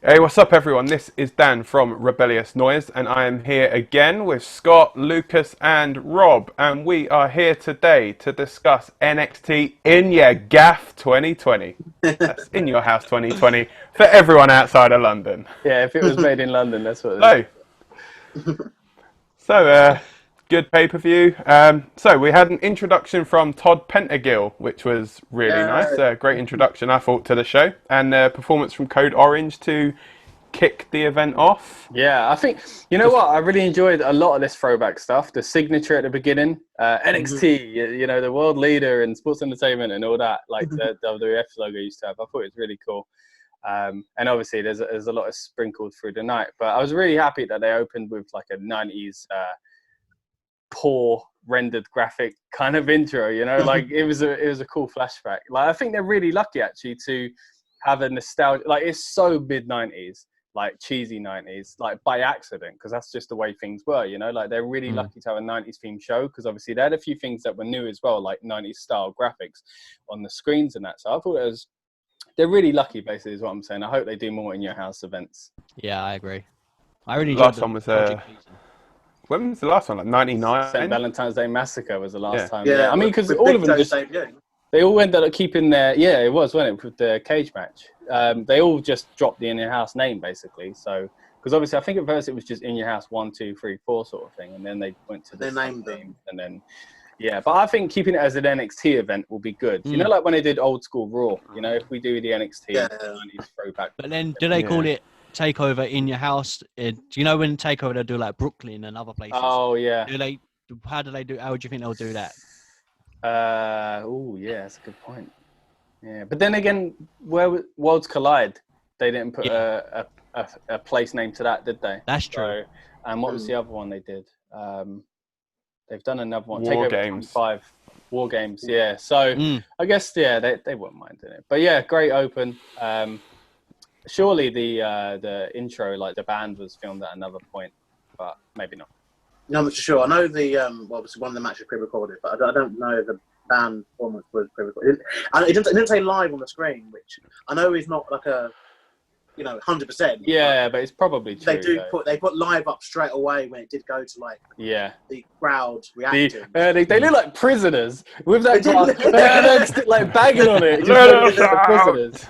Hey, what's up everyone? This is Dan from Rebellious Noise and I am here again with Scott, Lucas and Rob, and we are here today to discuss NXT In Your Gaff 2020. That's In Your House 2020 for everyone outside of London. Yeah, if it was made in London, that's what it is. So, good pay-per-view. So we had an introduction from Todd Pentagill, which was really nice. Great introduction, I thought, to the show. And a performance from Code Orange to kick the event off. Yeah, I think, you know what? I really enjoyed a lot of this throwback stuff. The signature at the beginning, NXT, you know, the world leader in sports entertainment and all that, like the WWF logo used to have. I thought it was really cool. And obviously there's a lot of sprinkled through the night, but I was really happy that they opened with like a 90s poor rendered graphic kind of intro, you know, like it was a cool flashback. Like I think they're really lucky actually to have a nostalgia, like it's so mid 90s, like cheesy 90s, like by accident, because that's just the way things were, you know, like they're really lucky to have a 90s themed show, because obviously they had a few things that were new as well, like 90s style graphics on the screens and that. So I thought they're really lucky, basically, is what I'm saying. I hope they do more in your house events. Yeah, I agree. I really enjoyed Last one was when was the last one? Like 99? St. Valentine's Day Massacre was the last time. Yeah, I mean, because all of them just, they all ended up keeping their, yeah, it was, wasn't it, with the cage match. They all just dropped the In Your House name, basically. So, because obviously, I think at first it was just In Your House 1, 2, 3, 4 sort of thing, and then they went to the name theme, and then, yeah. But I think keeping it as an NXT event will be good. You know, like when they did old school Raw. You know, if we do the NXT 90s throwback. But then, do they call it TakeOver In Your House? Do you know when TakeOver they do like Brooklyn and other places? Oh yeah. How do you think they'll do that? Oh yeah, that's a good point. Yeah, but then again, where Worlds Collide, they didn't put a place name to that, did they? That's true. So, and what was the other one they did? They've done another one. War Games. 25 War Games, yeah. So I guess they wouldn't mind doing it. But yeah, great open. Surely the intro, like the band, was filmed at another point, but maybe not. No, I'm not sure. I know the obviously one of the matches pre-recorded, but I don't know if the band performance was pre-recorded. It didn't say live on the screen, which I know is not like a 100%. Yeah, but it's probably true. They put live up straight away when it did go to like the crowd reacting. They look like prisoners with that glass, like banging on it. Just prisoners.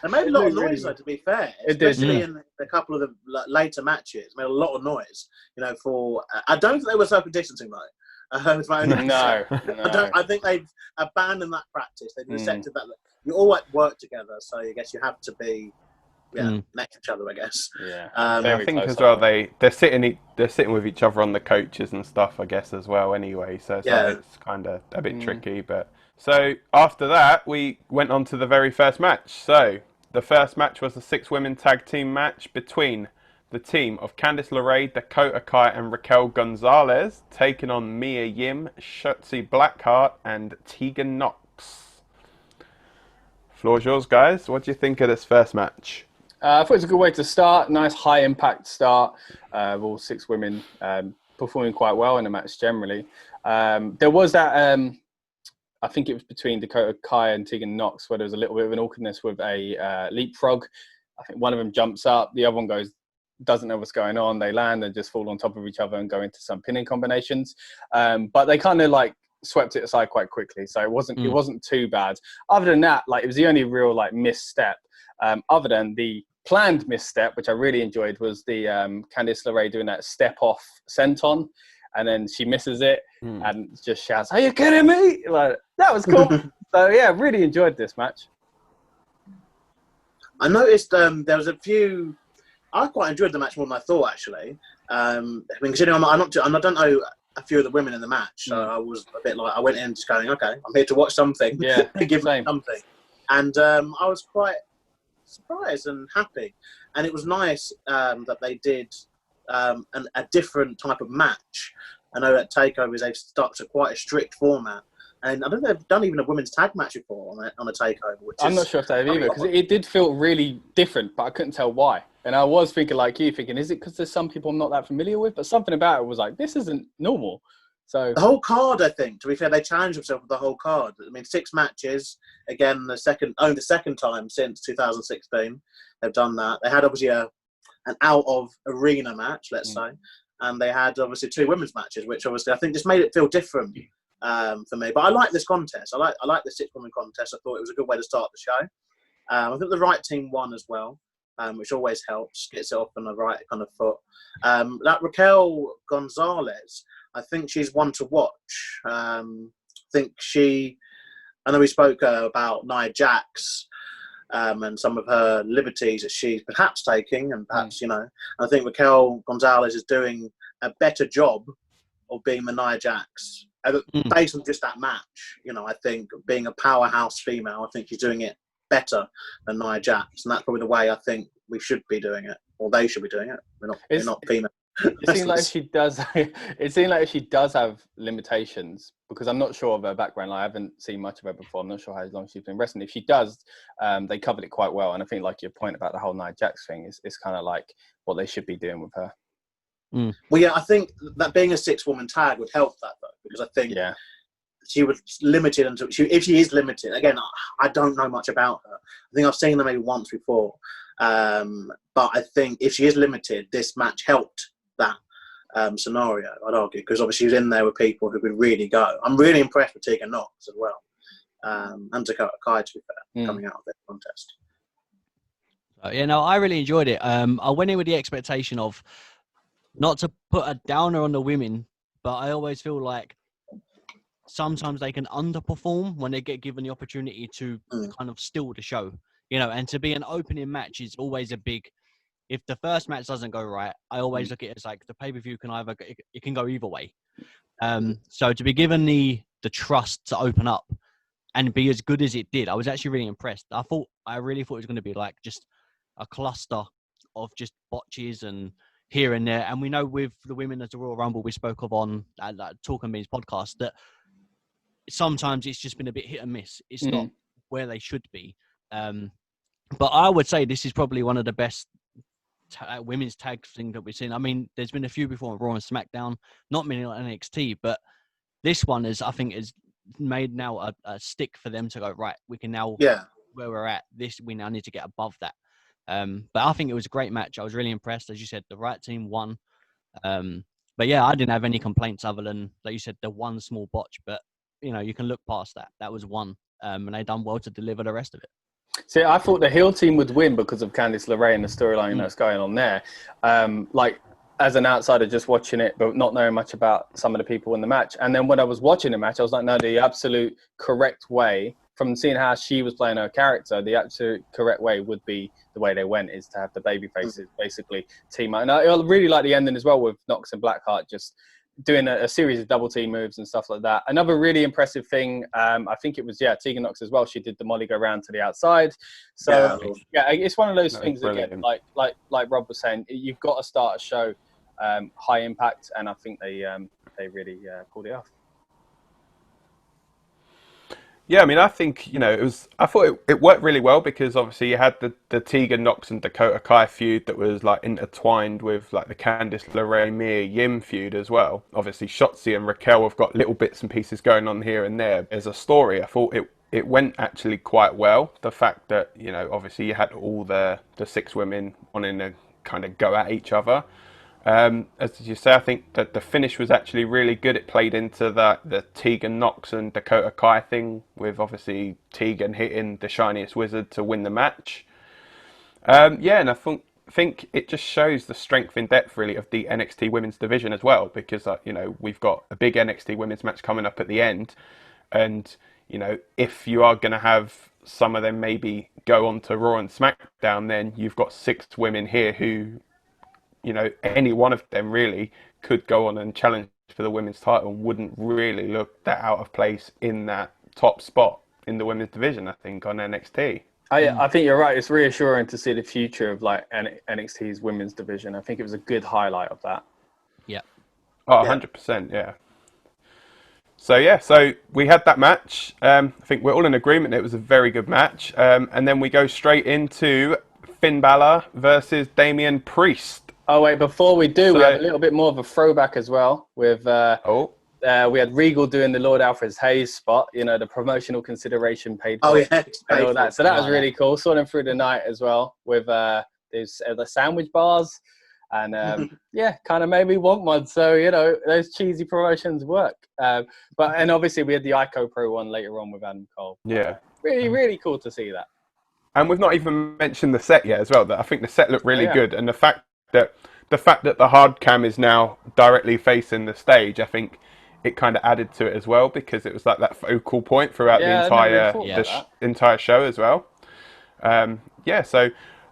They made a lot of noise, though, to be fair. Especially in a couple of the later matches. Made a lot of noise, for... I don't think they were social distancing, though. No. I think they've abandoned that practice. They've accepted that you all work together, so I guess you have to be next to each other, I guess. Yeah. I think as well they're sitting with each other on the coaches and stuff, I guess, as well. Anyway, so it's kind of a bit tricky. But so after that, we went on to the very first match. So the first match was the 6 women tag team match between the team of Candice LeRae, Dakota Kai and Raquel González, taking on Mia Yim, Shotzi Blackheart and Tegan Knox. Floor's yours, guys. What do you think of this first match? I thought it was a good way to start. Nice high impact start. All 6 women performing quite well in the match generally. There was that, I think it was between Dakota Kai and Tegan Knox, where there was a little bit of an awkwardness with a leapfrog. I think one of them jumps up, the other one doesn't know what's going on. They land and just fall on top of each other and go into some pinning combinations. But they kind of like swept it aside quite quickly, so it wasn't too bad. Other than that, like it was the only real like misstep. Other than the planned misstep, which I really enjoyed, was the Candice LeRae doing that step off senton, and then she misses it and just shouts, "Are you kidding me?" Like that was cool. So yeah, really enjoyed this match. I noticed there was a few. I quite enjoyed the match more than I thought, actually. I mean, considering I don't know a few of the women in the match, so I was a bit like, I went in just going, okay, I'm here to watch something. Yeah, give me something. And I was quite surprised and happy. And it was nice that they did a different type of match. I know at TakeOver they've stuck to quite a strict format. And I don't think they've done even a women's tag match before on a TakeOver. I'm not sure if they have either, because it did feel really different, but I couldn't tell why. And I was thinking like you, is it because there's some people I'm not that familiar with? But something about it was like, this isn't normal. So the whole card, I think, to be fair, they challenged themselves with the whole card. I mean, 6 matches, again, only the second time since 2016. they've done that. They had obviously an out of arena match, let's say, and they had obviously 2 women's matches, which obviously I think just made it feel different for me. But I like this contest. I like the 6-woman contest. I thought it was a good way to start the show. I think the right team won as well, which always helps, gets it off on the right kind of foot. That Raquel González, I think she's one to watch. I know we spoke about Nia Jax and some of her liberties that she's perhaps taking, and perhaps, I think Raquel González is doing a better job of being the Nia Jax. Based on just that match, I think being a powerhouse female, I think she's doing it better than Nia Jax, and that's probably the way I think we should be doing it, or they should be doing it. We're not female. It seems like she does. It seems like she does have limitations, because I'm not sure of her background. I haven't seen much of her before. I'm not sure how long she's been wrestling. If she does, they covered it quite well. And I think, like your point about the whole Nia Jax thing is kind of like what they should be doing with her. Well, yeah, I think that being a 6-woman tag would help that, though, because I think she was limited until if she is limited. Again, I don't know much about her. I think I've seen her maybe once before, but I think if she is limited, this match helped that scenario, I'd argue, because obviously she was in there with people who could really go. I'm really impressed with Tegan Knox as well, and Dakota Kai, to be fair, coming out of this contest. I really enjoyed it. I went in with the expectation of not to put a downer on the women, but I always feel like sometimes they can underperform when they get given the opportunity to kind of steal the show, and to be an opening match is always a big. If the first match doesn't go right, I always look at it as like the pay-per-view it can go either way. So to be given the trust to open up and be as good as it did, I was actually really impressed. I really thought it was going to be like just a cluster of just botches and here and there. And we know with the women at the Royal Rumble we spoke of on Talk and Beans podcast that sometimes it's just been a bit hit and miss. It's not where they should be. But I would say this is probably one of the best women's tag thing that we've seen. I mean, there's been a few before on Raw and SmackDown, not many on NXT, but this one is made now a stick for them to go, right, we can now, where we're at, we now need to get above that. But I think it was a great match. I was really impressed. As you said, the right team won. But yeah, I didn't have any complaints other than, like you said, the one small botch, but you can look past that. That was one. And they done well to deliver the rest of it. See, I thought the heel team would win because of Candice LeRae and the storyline that's going on there. Like, as an outsider just watching it, but not knowing much about some of the people in the match. And then when I was watching the match, I was like, no, the absolute correct way, from seeing how she was playing her character, the absolute correct way would be the way they went, is to have the baby faces basically team up. And I really like the ending as well, with Knox and Blackheart just doing a series of double team moves and stuff like that. Another really impressive thing, I think it was, Tegan Knox as well. She did the Molly go round to the outside. So it's one of those things again, like Rob was saying, you've got to start a show high impact, and I think they really pulled it off. Yeah, I mean, I think, I thought it worked really well, because obviously you had the Tegan Knox and Dakota Kai feud that was like intertwined with like the Candice LeRae Mia Yim feud as well. Obviously Shotzi and Raquel have got little bits and pieces going on here and there. As a story, I thought it went actually quite well. The fact that, obviously you had all the 6 women wanting to kind of go at each other. As you say, I think that the finish was actually really good. It played into the Tegan Knox and Dakota Kai thing, with obviously Tegan hitting the shiniest wizard to win the match. And I think it just shows the strength in depth really of the NXT women's division as well, because we've got a big NXT women's match coming up at the end, and if you are going to have some of them maybe go on to Raw and SmackDown, then you've got 6 women here who, any one of them really could go on and challenge for the women's title and wouldn't really look that out of place in that top spot in the women's division, I think, on NXT. I think you're right. It's reassuring to see the future of like NXT's women's division. I think it was a good highlight of that. Yeah. Oh, 100%, yeah. So we had that match. I think we're all in agreement it was a very good match. And then we go straight into Finn Balor versus Damian Priest. Oh, wait, before we do, we have a little bit more of a throwback as well with we had Regal doing the Lord Alfred Hayes spot, you know, the promotional consideration paid for. Oh, yeah. And all that. So that was really cool. Saw them through the night as well with the sandwich bars. And yeah, kind of made me want one. So, you know, those cheesy promotions work. And obviously we had the ICO Pro one later on with Adam Cole. Yeah. Really, really cool to see that. And we've not even mentioned the set yet as well. That I think the set looked really good. And the fact that the hard cam is now directly facing the stage, I think it kind of added to it as well, because it was like that focal point throughout the entire show as well. So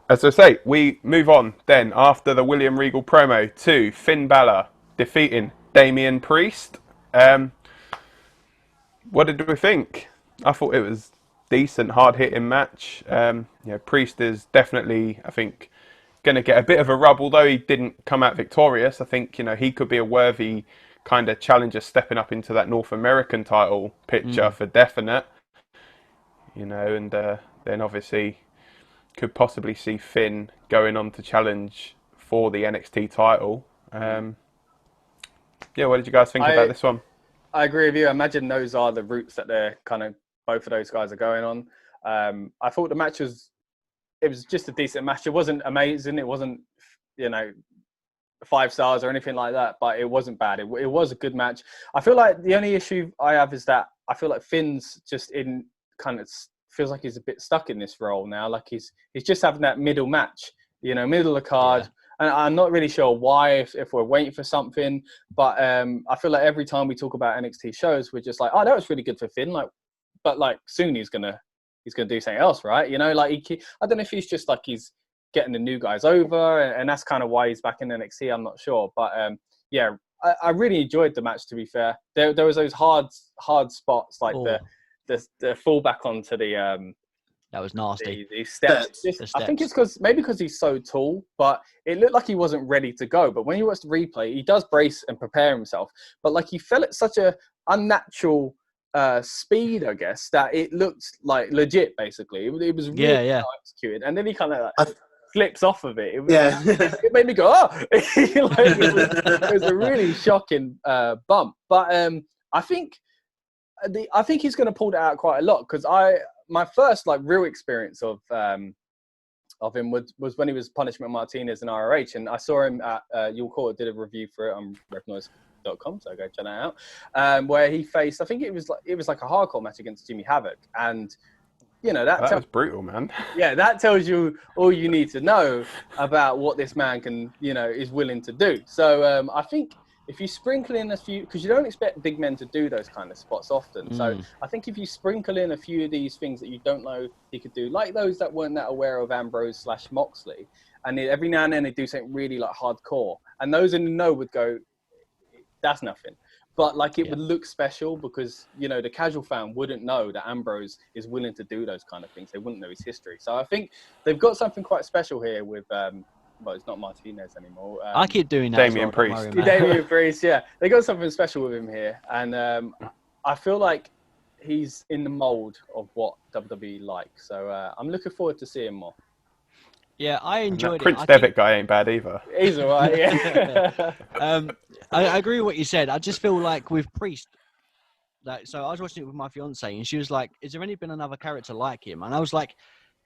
as I say, we move on then after the William Regal promo to Finn Balor defeating Damian Priest. What did we think? I thought it was decent, hard-hitting match. Priest is definitely, I think, going to get a bit of a rub, although he didn't come out victorious. I think, you know, he could be a worthy kind of challenger stepping up into that North American title picture for definite. You know, and then obviously could possibly see Finn going on to challenge for the NXT title. What did you guys think about this one? I agree with you. I imagine those are the routes that they're kind of, both of those guys are going on. I thought the match was just a decent match. It wasn't amazing. It wasn't, you know, 5 stars or anything like that, but it wasn't bad. It was a good match. I feel like the only issue I have is that I feel like Finn's just in kind of feels like he's a bit stuck in this role now. Like he's just having that middle match, you know, middle of the card. Yeah. And I'm not really sure why, if we're waiting for something, but I feel like every time we talk about NXT shows, we're just like, oh, that was really good for Finn. But soon he's gonna do something else, right? You know, I don't know if he's just he's getting the new guys over, and that's kind of why he's back in NXT. I'm not sure, but I really enjoyed the match. To be fair, there was those hard spots the fallback onto the that was nasty. The steps. I think it's because he's so tall, but it looked like he wasn't ready to go. But when you watch the replay, he does brace and prepare himself, but he fell at such a unnatural speed, I guess, that it looked like legit. Basically, it was really well executed, and then he kind of flips off of it. It made me go, oh! It was a really shocking bump. But I think he's going to pull that out quite a lot, because my first real experience of him was when he was Punishment Martinez in ROH, and I saw him at You'll Call It, did a review for it on RevNoise.com, so go check that out. Where he faced, I think it was like a hardcore match against Jimmy Havoc, and you know that was brutal, man. Yeah, that tells you all you need to know about what this man can, you know, is willing to do. So I think if you sprinkle in a few, because you don't expect big men to do those kind of spots often. So I think if you sprinkle in a few of these things that you don't know he could do, like those that weren't that aware of Ambrose/Moxley, and every now and then they do something really hardcore, and those in the know would go, that's nothing. But it would look special, because, you know, the casual fan wouldn't know that Ambrose is willing to do those kind of things. They wouldn't know his history. So I think they've got something quite special here with, well, it's not Martinez anymore. I keep doing that. Damian Priest. Damian Priest, yeah. They got something special with him here. And I feel like he's in the mold of what WWE likes. So I'm looking forward to seeing more. Yeah, I enjoyed it. Prince Devitt guy ain't bad either. He's all right, yeah. I agree with what you said. I just feel like with Priest, so I was watching it with my fiance, and she was like, "Is there been another character like him?" And I was like,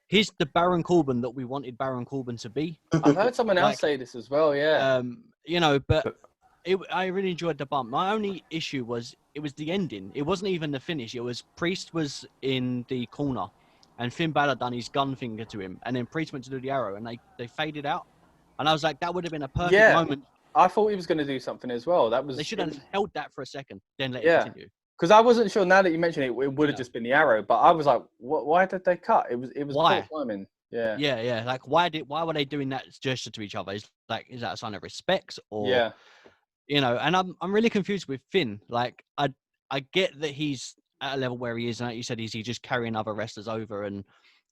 "He's the Baron Corbin that we wanted Baron Corbin to be." I've heard someone else say this as well, yeah. You know, but I really enjoyed the bump. My only issue was it was the ending. It wasn't even the finish. It was Priest was in the corner, and Finn Balor done his gun finger to him, and then Priest went to do the arrow, and they faded out. And I was like, that would have been a perfect moment. I thought he was going to do something as well. They should have held that for a second, then let it continue. Because I wasn't sure. Now that you mention it, it would have just been the arrow. But I was like, why did they cut? It was why? Poor timing. Yeah. Yeah. Why were they doing that gesture to each other? Is that a sign of respect, or you know? And I'm really confused with Finn. I get that he's at a level where he is, and like you said, he's just carrying other wrestlers over and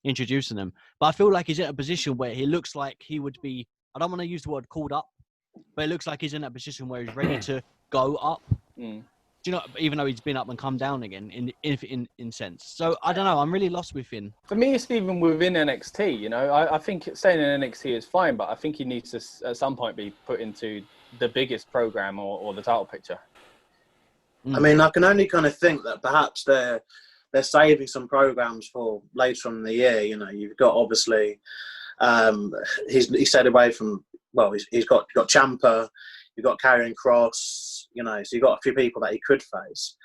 introducing them. But I feel like he's in a position where he looks like he would be, I don't want to use the word called up, but it looks like he's in that position where he's ready to go up. Do you know, even though he's been up and come down again in sense. So I don't know, I'm really lost with Finn. For me, it's even within NXT, you know, I think staying in NXT is fine, but I think he needs to at some point be put into the biggest program or the title picture. I mean, I can only kind of think that perhaps they're saving some programs for later on in the year. You know, you've got obviously he's stayed away from. Well, he's got Ciampa, you've got Karrion Kross. You know, so you've got a few people that he could face.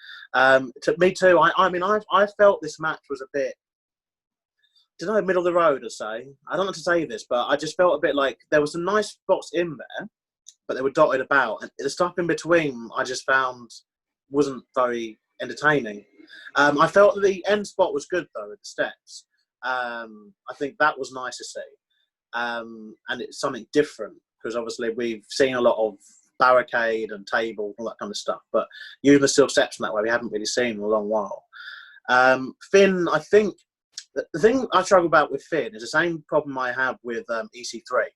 Me too. I mean, I felt this match was a bit. I don't know, middle of the road, I'd say. I don't know how to say this, but I just felt a bit like there was some nice spots in there, but they were dotted about. And the stuff in between, I just found wasn't very entertaining. I felt that the end spot was good, though, at the steps. I think that was nice to see. And it's something different, because obviously we've seen a lot of barricade and table, all that kind of stuff, but using the steel steps in that way, we haven't really seen in a long while. Finn, I think, the thing I struggle about with Finn is the same problem I have with EC3,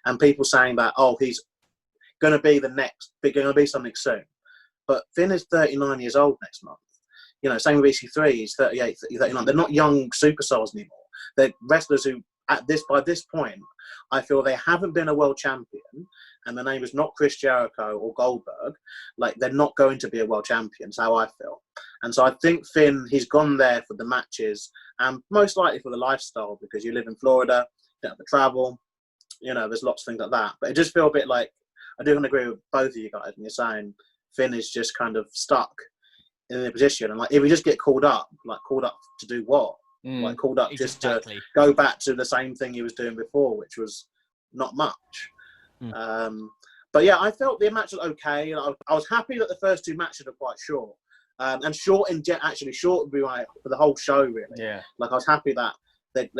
and people saying that, oh, he's going to be the next, going to be something soon. But Finn is 39 years old next month. You know, same with EC3, he's 38, 39. They're not young superstars anymore. They're wrestlers who, by this point, I feel they haven't been a world champion, and the name is not Chris Jericho or Goldberg. Like, they're not going to be a world champion. That's how I feel. And so I think Finn, he's gone there for the matches, and most likely for the lifestyle, because you live in Florida, you don't have to travel, you know, there's lots of things like that. But it just feels a bit like, I do agree with both of you guys when you're saying Finn is just kind of stuck in a position. And like, if we just get called up to do what? Like, called up just to go back to the same thing he was doing before, which was not much. But yeah, I felt the match was okay. I was happy that the first two matches are quite short. And short would be right for the whole show, really. Yeah. Like, I was happy that they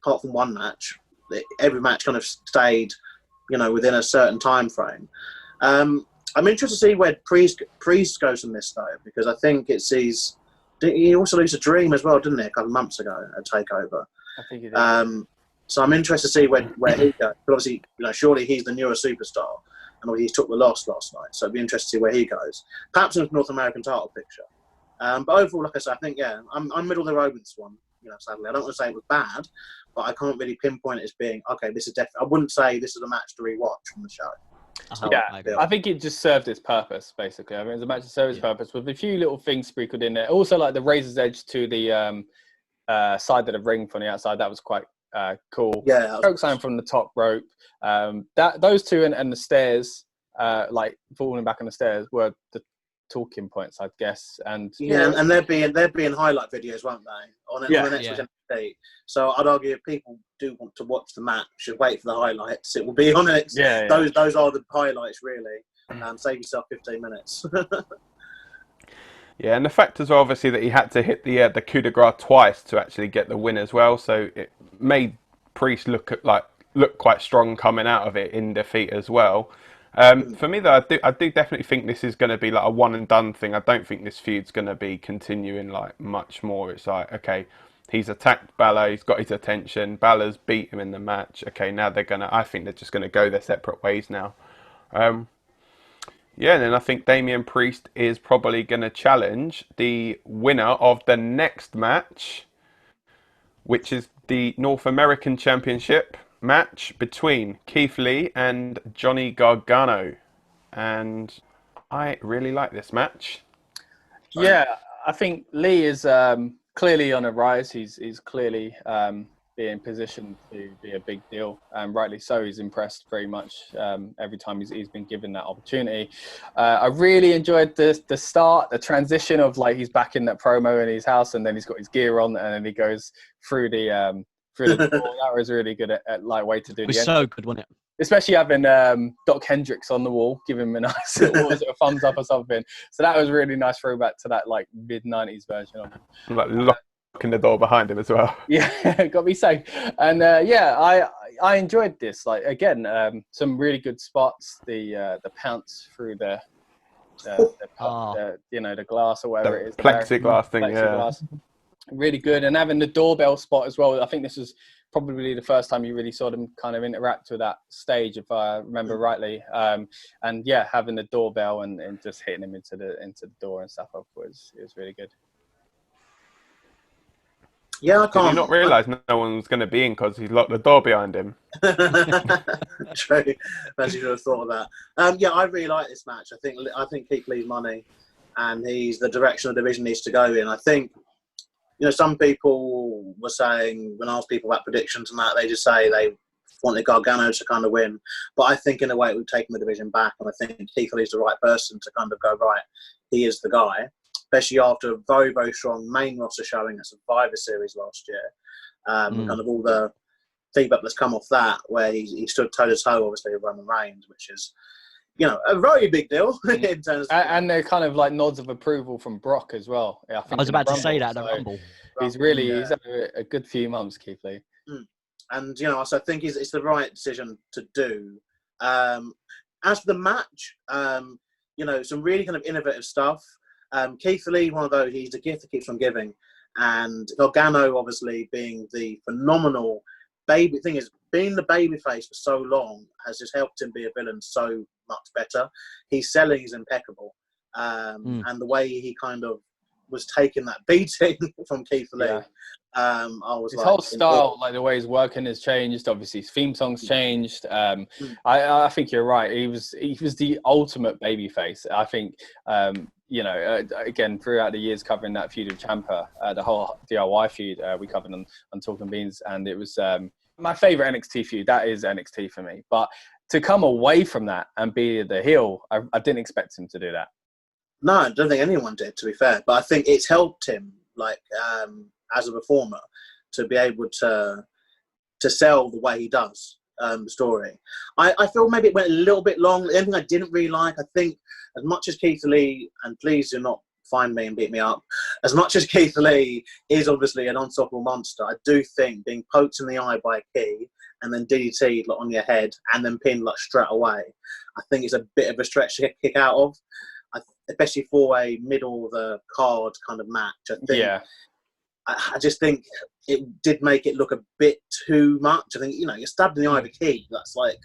apart from one match, every match kind of stayed, you know, within a certain time frame. I'm interested to see where Priest goes from this, though, because I think he also lose a dream as well, didn't he, a couple of months ago at TakeOver? I think he did. So I'm interested to see where he goes. But obviously, you know, surely he's the newer superstar, and he took the loss last night. So it'd be interesting to see where he goes. Perhaps in the North American title picture. But overall, like I said, I think, yeah, I'm middle of the road with this one. You know, sadly, I don't want to say it was bad, but I can't really pinpoint it as being okay. This is definitely. I wouldn't say this is a match to rewatch from the show. I think it just served its purpose, basically. I mean, it was a match that served its purpose with a few little things sprinkled in there. Also, like the razor's edge to the side of the ring from the outside, that was quite cool. Yeah, choke slam from the top rope. Those two and the stairs, like falling back on the stairs, were the talking points, I guess. And and they're being highlight videos, won't they? On the next NXT. So I'd argue if people do want to watch the match, should wait for the highlights. It will be on it. Those are the highlights, really. Save yourself 15 minutes. Yeah, and the fact as well, obviously, that he had to hit the coup de grace twice to actually get the win as well. So it made Priest look quite strong coming out of it in defeat as well. For me, though, I do definitely think this is going to be like a one and done thing. I don't think this feud's going to be continuing like much more. It's like, okay, he's attacked Bálor, he's got his attention. Balor's beat him in the match. Okay, now I think they're just going to go their separate ways now. And then I think Damian Priest is probably going to challenge the winner of the next match, which is the North American Championship match between Keith Lee and Johnny Gargano. And I really like this match. Yeah, I think Lee is clearly on a rise. He's clearly being positioned to be a big deal, and rightly so. He's impressed very much every time he's been given that opportunity. I really enjoyed the start, the transition of like he's back in that promo in his house, and then he's got his gear on, and then he goes through the door. That was really good at lightweight to do. It was so good, wasn't it? Especially having Doc Hendricks on the wall, give him a nice little thumbs up or something. So that was a really nice throwback to that like mid-90s version of him. Like locking the door behind him as well. Yeah, got me safe. And I enjoyed this. Like again, some really good spots. The pounce through the glass or whatever it is. Plexiglass thing, plexiglass. Yeah. Really good. And having the doorbell spot as well. I think this was probably the first time you really saw them kind of interact with that stage, if I remember rightly. And yeah, having the doorbell and just hitting him into the door and stuff it was really good. Yeah, I can't. Did you not realise no one was going to be in because he's locked the door behind him? True. I should have thought of that. Yeah, I really like this match. I think Keith Lee's money, and he's the direction the division needs to go in. I think, some people were saying, when I asked people about predictions and that, they just say they wanted Gargano to kind of win. But I think in a way we've taken the division back, and I think Keith Lee's the right person to kind of go, right, he is the guy, especially after a very, very strong main roster showing at Survivor Series last year. Kind of all the feedback that's come off that, where he stood toe-to-toe, obviously, with Roman Reigns, which is, a very big deal in terms of... And they're kind of like nods of approval from Brock as well. I was about to say that, the Rumble. He's had a good few months, Keith Lee. And, so I think it's the right decision to do. As for the match, some really kind of innovative stuff. Keith Lee, one of those, he's a gift that keeps on giving. And Gargano, obviously, being the phenomenal baby... thing is, being the babyface for so long has just helped him be a villain so much better. His selling is impeccable. And the way he kind of was taking that beating from Keith Lee... Yeah. I was his whole style, like the way he's working, has changed. Obviously, his theme song's changed. I think you're right. He was the ultimate babyface. I think, again, throughout the years covering that feud with Ciampa, the whole DIY feud we covered on Talking Beans, and it was my favorite NXT feud. That is NXT for me. But to come away from that and be the heel, I didn't expect him to do that. No, I don't think anyone did, to be fair. But I think it's helped him, as a performer, to be able to sell the way he does the story. I feel maybe it went a little bit long. The only thing I didn't really like, I think, as much as Keith Lee, and please do not find me and beat me up, as much as Keith Lee is obviously an unstoppable monster, I do think being poked in the eye by a key and then DDT'd on your head and then pinned straight away, I think it's a bit of a stretch to kick out of, especially for a middle of the card kind of match. I think. Yeah. I just think it did make it look a bit too much. I think, you're stabbed in the eye of a key. That's I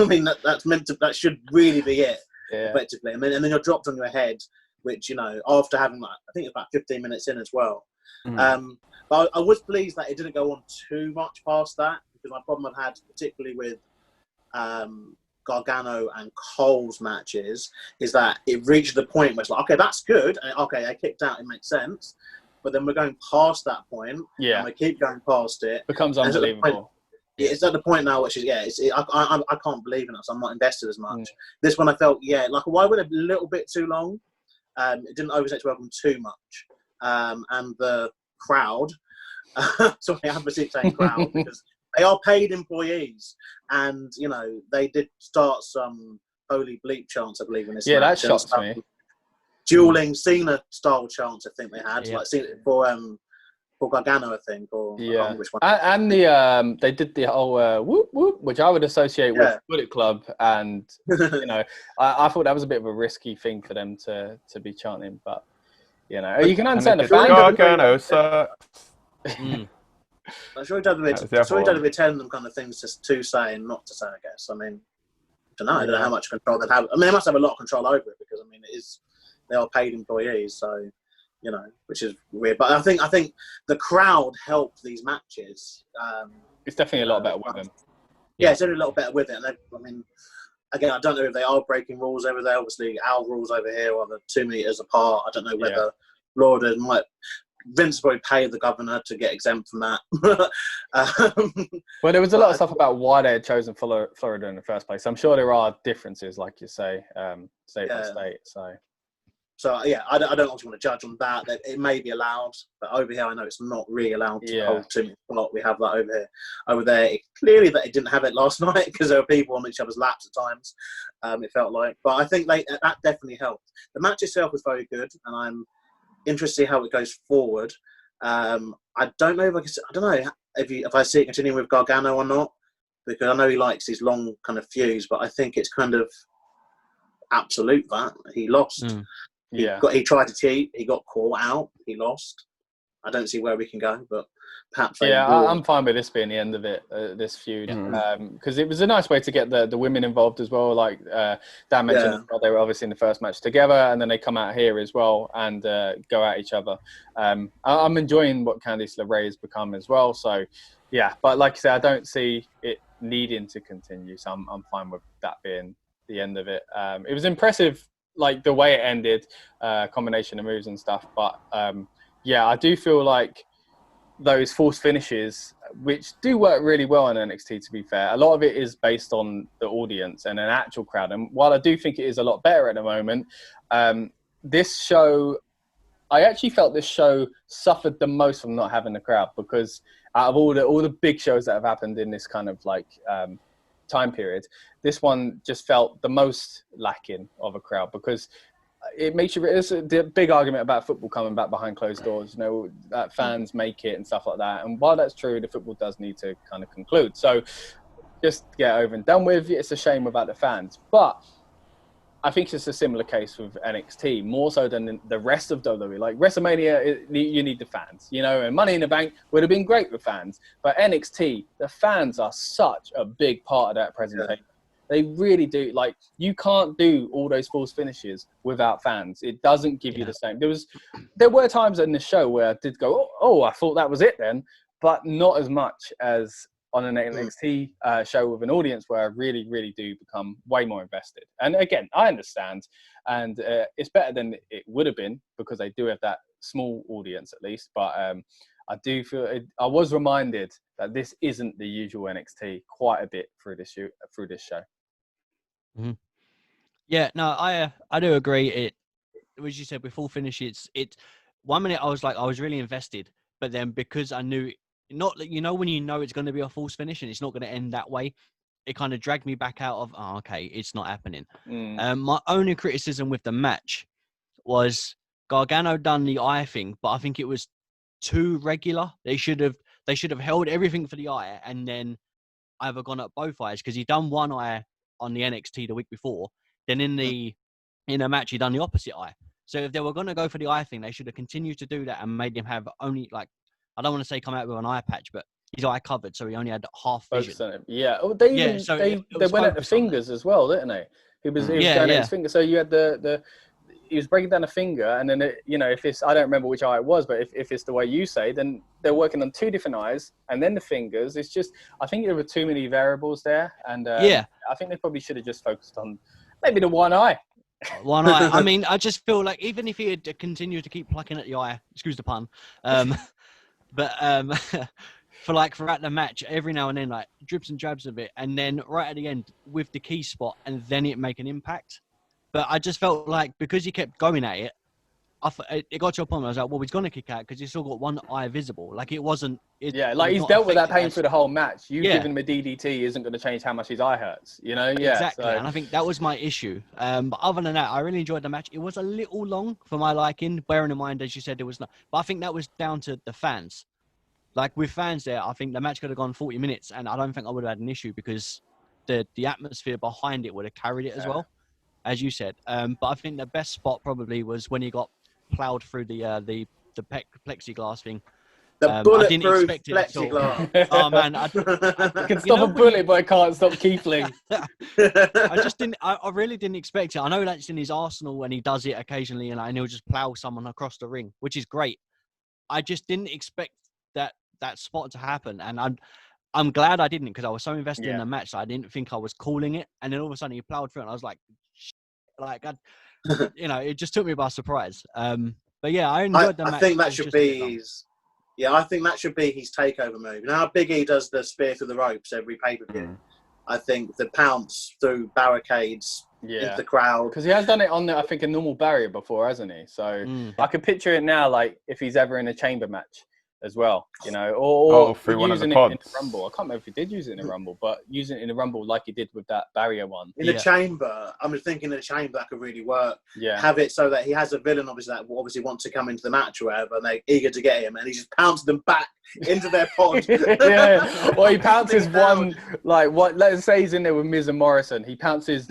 mean, that should really be it, effectively. And then you're dropped on your head, which, after having, I think it's about 15 minutes in as well. But I was pleased that it didn't go on too much past that, because my problem I've had, particularly with Gargano and Cole's matches, is that it reached the point where it's okay, that's good. And, okay, I kicked out, it makes sense. But then we're going past that point, and we keep going past it. Becomes unbelievable. It's at the point now, which is I can't believe in it, so I'm not invested as much. This one I felt why went a little bit too long. It didn't overstay its welcome too much, and the crowd. Sorry, I have to keep saying crowd because they are paid employees, and they did start some holy bleep chants, I believe, in this. Yeah, match. That shocks me. Dueling Cena-style chants, I think they had, for Gargano, I think, or I can't remember which one. And they did the whole whoop whoop, which I would associate with Bullet Club, and I thought that was a bit of a risky thing for them to be chanting, but you can understand the fans. Gargano sucks. I'm sure he did attend them kind of things to say and not to say, I guess. I mean, I don't know how much control they have. I mean, they must have a lot of control over it, because they are paid employees, so which is weird. But I think the crowd helped these matches. It's definitely a lot better with them. Yeah, it's definitely a lot better with it. And again, I don't know if they are breaking rules over there. Obviously, our rules over here are the 2 meters apart. I don't know whether Florida might. Vince probably paid the governor to get exempt from that. Well, there was a lot of stuff about why they had chosen Florida in the first place. I'm sure there are differences, like you say, state by state. So I don't actually want to judge on that. It may be allowed, but over here I know it's not really allowed to hold 2 minutes apart. We have that over here. Over there, clearly that it didn't have it last night, because there were people on each other's laps at times. It felt like, but I think that definitely helped. The match itself was very good, and I'm interested to see how it goes forward. I don't know if I see it continuing with Gargano or not, because I know he likes these long kind of feuds, but I think it's kind of absolute that he lost. He tried to cheat. He got caught out. He lost. I don't see where we can go, but perhaps. I'm fine with this being the end of it. This feud, because it was a nice way to get the women involved as well. Like Dan mentioned, they were obviously in the first match together, and then they come out here as well and go at each other. I'm enjoying what Candice LeRae has become as well. So, but like I said, I don't see it needing to continue. So I'm fine with that being the end of it. It was impressive like the way it ended, combination of moves and stuff. But yeah, I do feel like those forced finishes, which do work really well in NXT, to be fair, a lot of it is based on the audience and an actual crowd. And while I do think it is a lot better at the moment, this show, I actually felt this show suffered the most from not having the crowd, because out of all the big shows that have happened in this kind of like time period, this one just felt the most lacking of a crowd, because it makes you. It's a big argument about football coming back behind closed doors. You know, that fans make it and stuff like that. And while that's true, the football does need to kind of conclude. So just get over and done with. It's a shame about the fans, but I think it's a similar case with NXT, more so than the rest of WWE. Like WrestleMania, you need the fans, you know, and Money in the Bank would have been great with fans. But NXT, the fans are such a big part of that presentation. Yeah. They really do. Like, you can't do all those false finishes without fans. It doesn't give you the same. There were times in the show where I did go, oh, I thought that was it then, but not as much as on an NXT show with an audience, where I really, really do become way more invested. And again, I understand, and it's better than it would have been, because they do have that small audience at least. But I do feel I was reminded that this isn't the usual NXT quite a bit through this show. Mm-hmm. Yeah, no, I do agree. It, as you said, with full finish, it's 1 minute I was really invested, but then because I knew. Not, you know, when you know it's going to be a false finish and it's not going to end that way, it kind of dragged me back out of, oh, okay, it's not happening. My only criticism with the match was Gargano done the eye thing, but I think it was too regular. They should have held everything for the eye and then either gone at both eyes, because he done one eye on the NXT the week before. Then in the match, he done the opposite eye. So if they were going to go for the eye thing, they should have continued to do that and made him have only, like, I don't want to say come out with an eye patch, but his eye covered, so he only had half vision. Yeah. Oh, they went at the fingers as well, didn't they? He was going at his finger. So you had he was breaking down a finger, and then if it's, I don't remember which eye it was, but if it's the way you say, then they're working on two different eyes, and then the fingers. It's just, I think there were too many variables there, and I think they probably should have just focused on maybe the one eye. One eye. I mean, I just feel like even if he had continued to keep plucking at the eye, excuse the pun. But throughout the match, every now and then, like, drips and drabs of it, and then right at the end with the key spot, and then it make an impact. But I just felt like because he kept going at it, it got to a point where I was like, well, he's going to kick out because he's still got one eye visible. Like, it wasn't... he's dealt with that pain through the whole match. You giving him a DDT isn't going to change how much his eye hurts, you know? Yeah, exactly, and I think that was my issue. But other than that, I really enjoyed the match. It was a little long for my liking, bearing in mind, as you said, it was not... But I think that was down to the fans. Like, with fans there, I think the match could have gone 40 minutes, and I don't think I would have had an issue, because the atmosphere behind it would have carried it as well, as you said. But I think the best spot probably was when he got plowed through the plexiglass thing. The bulletproof plexiglass. Oh man, I can stop a bullet, but I can't stop Keithling. I really didn't expect it. I know that's in his arsenal when he does it occasionally, and he'll just plow someone across the ring, which is great. I just didn't expect that spot to happen, and I'm glad I didn't, because I was so invested in the match that I didn't think I was calling it, and then all of a sudden he plowed through, and I was like, it just took me by surprise. But yeah, I enjoyed the match. I think that should be his takeover move. You know how Big E does the spear through the ropes every pay-per-view? I think the pounce through barricades into the crowd. Because he has done it on, I think, a normal barrier before, hasn't he? So I can picture it now, like, if he's ever in a chamber match as well, you know, or through one of the pods. In the Rumble. I can't remember if he did use it in the Rumble, but using it in the Rumble like he did with that barrier one. In the chamber, I'm thinking in the chamber that could really work. Yeah. Have it so that he has a villain, obviously, that obviously wants to come into the match or whatever, and they're eager to get him, and he just pounces them back into their pod. Or he pounces one, like, what? Let's say he's in there with Miz and Morrison. He pounces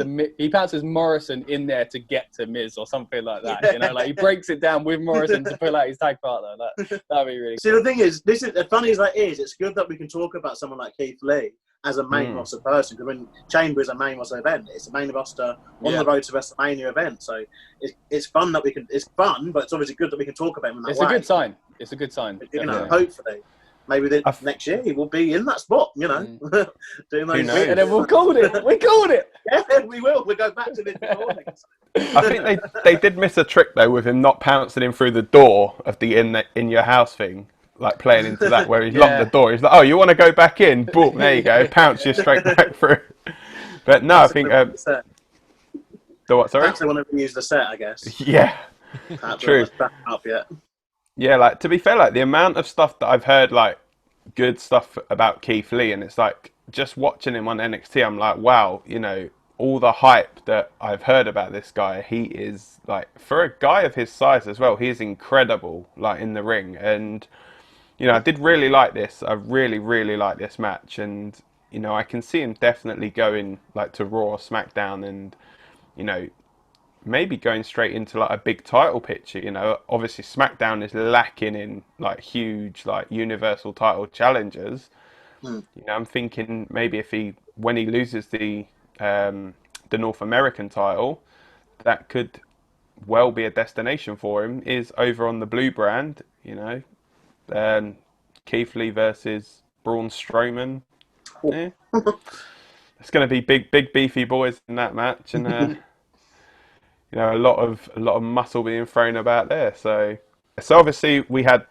Morrison in there to get to Miz or something like that. You know, like, he breaks it down with Morrison to pull out his tag partner. That'd be really cool. The thing is, this is as funny as that is. It's good that we can talk about someone like Keith Lee as a main roster person, because when Chamber is a main roster event, it's a main roster on the road to WrestleMania event. So it's fun that we can. It's fun, but it's obviously good that we can talk about him in that way. It's a good sign. It's a good sign. You know, hopefully, maybe next year he will be in that spot. You know, doing those. And then we'll call it. We called it. Yeah, we will. We'll go back to the recordings. I think they did miss a trick though with him not pouncing in through the door of the in your house thing, like playing into that where he locked the door. He's like, "Oh, you want to go back in? Boom, there you go, pounce you straight back through." But no, Perhaps I think the what? Sorry. Perhaps they want to reuse the set, I guess. Yeah, true. Back up yet. Yeah, like to be fair, like the amount of stuff that I've heard, like good stuff about Keith Lee, and it's like just watching him on NXT, I'm like, wow, you know, all the hype that I've heard about this guy, he is like, for a guy of his size as well, he is incredible, like in the ring. And you know, I did really like this. I really, really like this match, and you know, I can see him definitely going like to Raw or SmackDown, and you know, maybe going straight into like a big title picture. You know, obviously SmackDown is lacking in like huge like universal title challengers. You know, I'm thinking maybe if when he loses the North American title, that could well be a destination for him. Is over on the blue brand. You know, Keith Lee versus Braun Strowman. Yeah. It's going to be big beefy boys in that match, and you know, a lot of muscle being thrown about there. So obviously we had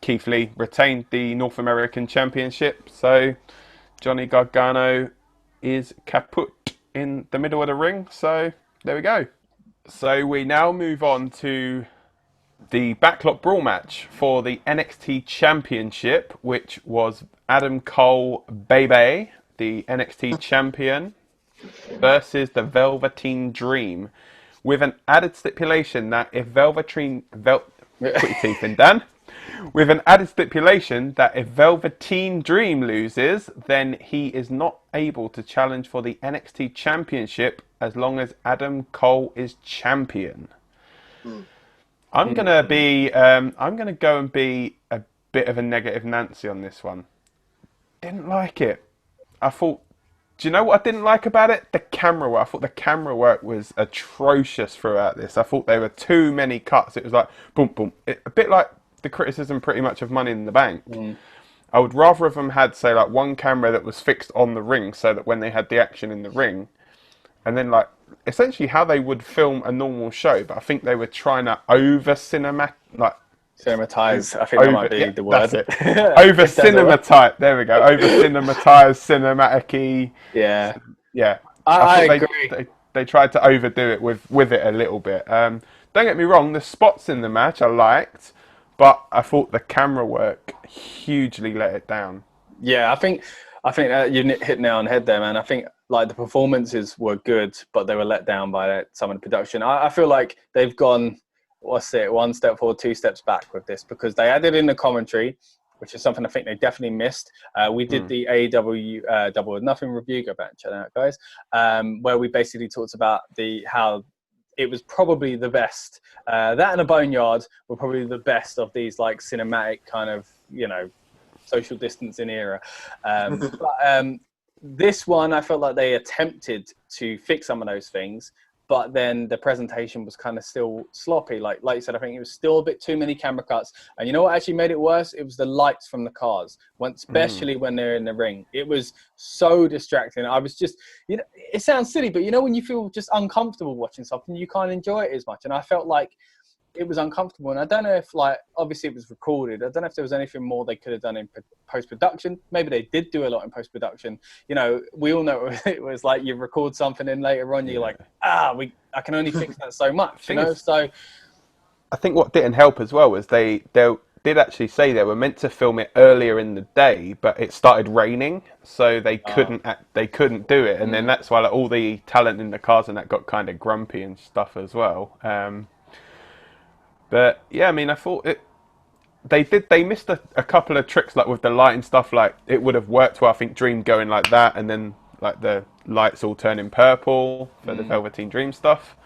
Keith Lee retained the North American Championship. So Johnny Gargano is kaput in the middle of the ring. So there we go. So we now move on to the Backlot Brawl match for the NXT Championship, which was Adam Cole Bebe, the NXT Champion, versus the Velveteen Dream, with an added stipulation that if Velveteen Dream loses, then he is not able to challenge for the NXT Championship as long as Adam Cole is champion. I'm gonna go and be a bit of a negative Nancy on this one. Didn't like it. I thought. Do you know what I didn't like about it? The camera work. I thought the camera work was atrocious throughout this. I thought there were too many cuts. It was like boom, boom. A bit like the criticism pretty much of Money in the Bank. I would rather have them had, say, like one camera that was fixed on the ring so that when they had the action in the ring, and then like essentially how they would film a normal show, but I think they were trying to cinematize. I think that might be the word. That's it. Over cinematize. There we go. Over cinematize, cinematic-y. Yeah. Yeah. I agree. They tried to overdo it with it a little bit. Don't get me wrong, the spots in the match I liked, but I thought the camera work hugely let it down. Yeah, I think you hit nail on the head there, man. I think like the performances were good, but they were let down by some of the production. I feel like they've gone, one step forward, two steps back with this, because they added in the commentary, which is something I think they definitely missed. We did the AEW Double or Nothing review, go back and check that out, guys, where we basically talked about how it was probably the best. That and a Boneyard were probably the best of these like cinematic kind of, you know, social distancing era. But this one, I felt like they attempted to fix some of those things, but then the presentation was kind of still sloppy. Like you said, I think it was still a bit too many camera cuts. And you know what actually made it worse? It was the lights from the cars, especially when they're in the ring. It was so distracting. I was just, you know, it sounds silly, but you know when you feel just uncomfortable watching something, you can't enjoy it as much. And I felt like it was uncomfortable. And I don't know if, like, obviously it was recorded. I don't know if there was anything more they could have done in post-production. Maybe they did do a lot in post-production. You know, we all know it was like you record something and later on you're like, I can only fix that so much, you know? So I think what didn't help as well was they did actually say they were meant to film it earlier in the day, but it started raining, so they couldn't do it. And then that's why like, all the talent in the cars and that got kind of grumpy and stuff as well. But yeah, I mean, I thought they missed a couple of tricks, like with the light and stuff. Like it would have worked well, I think, Dream going like that, and then like the lights all turning purple for the Velveteen Dream stuff.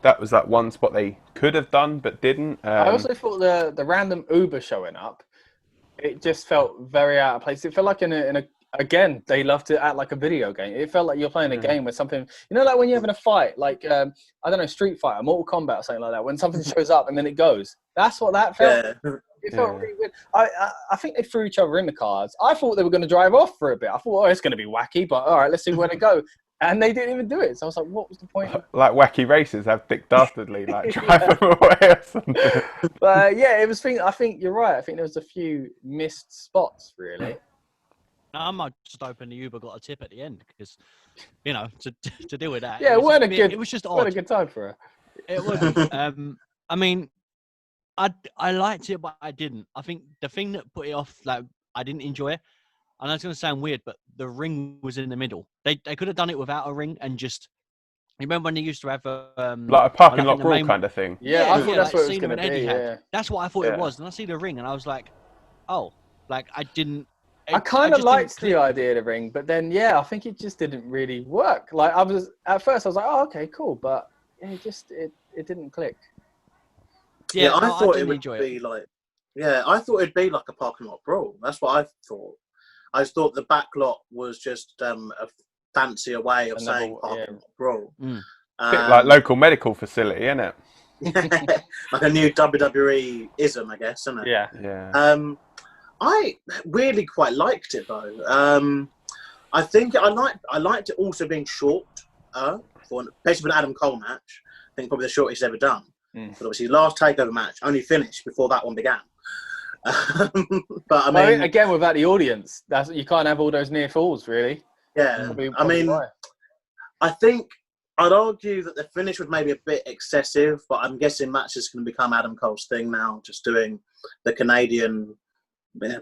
That was like one spot they could have done but didn't. I also thought the random Uber showing up, it just felt very out of place. It felt like in a again, they love to act like a video game. It felt like you're playing a game with something, you know, like when you're having a fight, like, I don't know, Street Fighter, Mortal Kombat or something like that, when something shows up and then it goes. That's what that felt. Yeah. It felt really weird. I think they threw each other in the cars. I thought they were going to drive off for a bit. I thought, it's going to be wacky, but all right, let's see where they go. And they didn't even do it. So I was like, what was the point? Like Wacky Races have Dick Dastardly like drive them away or something. But yeah, it was. I think you're right. I think there was a few missed spots, really. I might just open the Uber, got a tip at the end because, to deal with that. Yeah, it was just odd. What a good time for her. It was. I mean, I liked it, but I didn't. I think the thing that put it off, like, I didn't enjoy it. And that's going to sound weird, but the ring was in the middle. They could have done it without a ring and just. Remember when they used to have like a parking lot brawl kind of thing? Yeah, I thought that's what it was going to be. Yeah. That's what I thought it was. And I see the ring, and I was like, oh, like I didn't. I kind of liked the idea of the ring, but then I think it just didn't really work. Like at first I was like, oh, okay, cool, but it didn't click. Yeah, I thought it would be like. Yeah, I thought it'd be like a parking lot brawl. That's what I thought. I just thought the Backlot was just a fancier way of saying parking lot brawl. Bit like local medical facility, isn't it? Like a new WWE ism, I guess, isn't it? Yeah. Yeah. I really quite liked it though. I think I liked it also being short. Especially for an Adam Cole match. I think probably the shortest he's ever done. But obviously, last TakeOver match only finished before that one began. But I mean, again, without the audience, you can't have all those near falls, really. Yeah, I mean, I think I'd argue that the finish was maybe a bit excessive, but I'm guessing matches can become Adam Cole's thing now, just doing the Canadian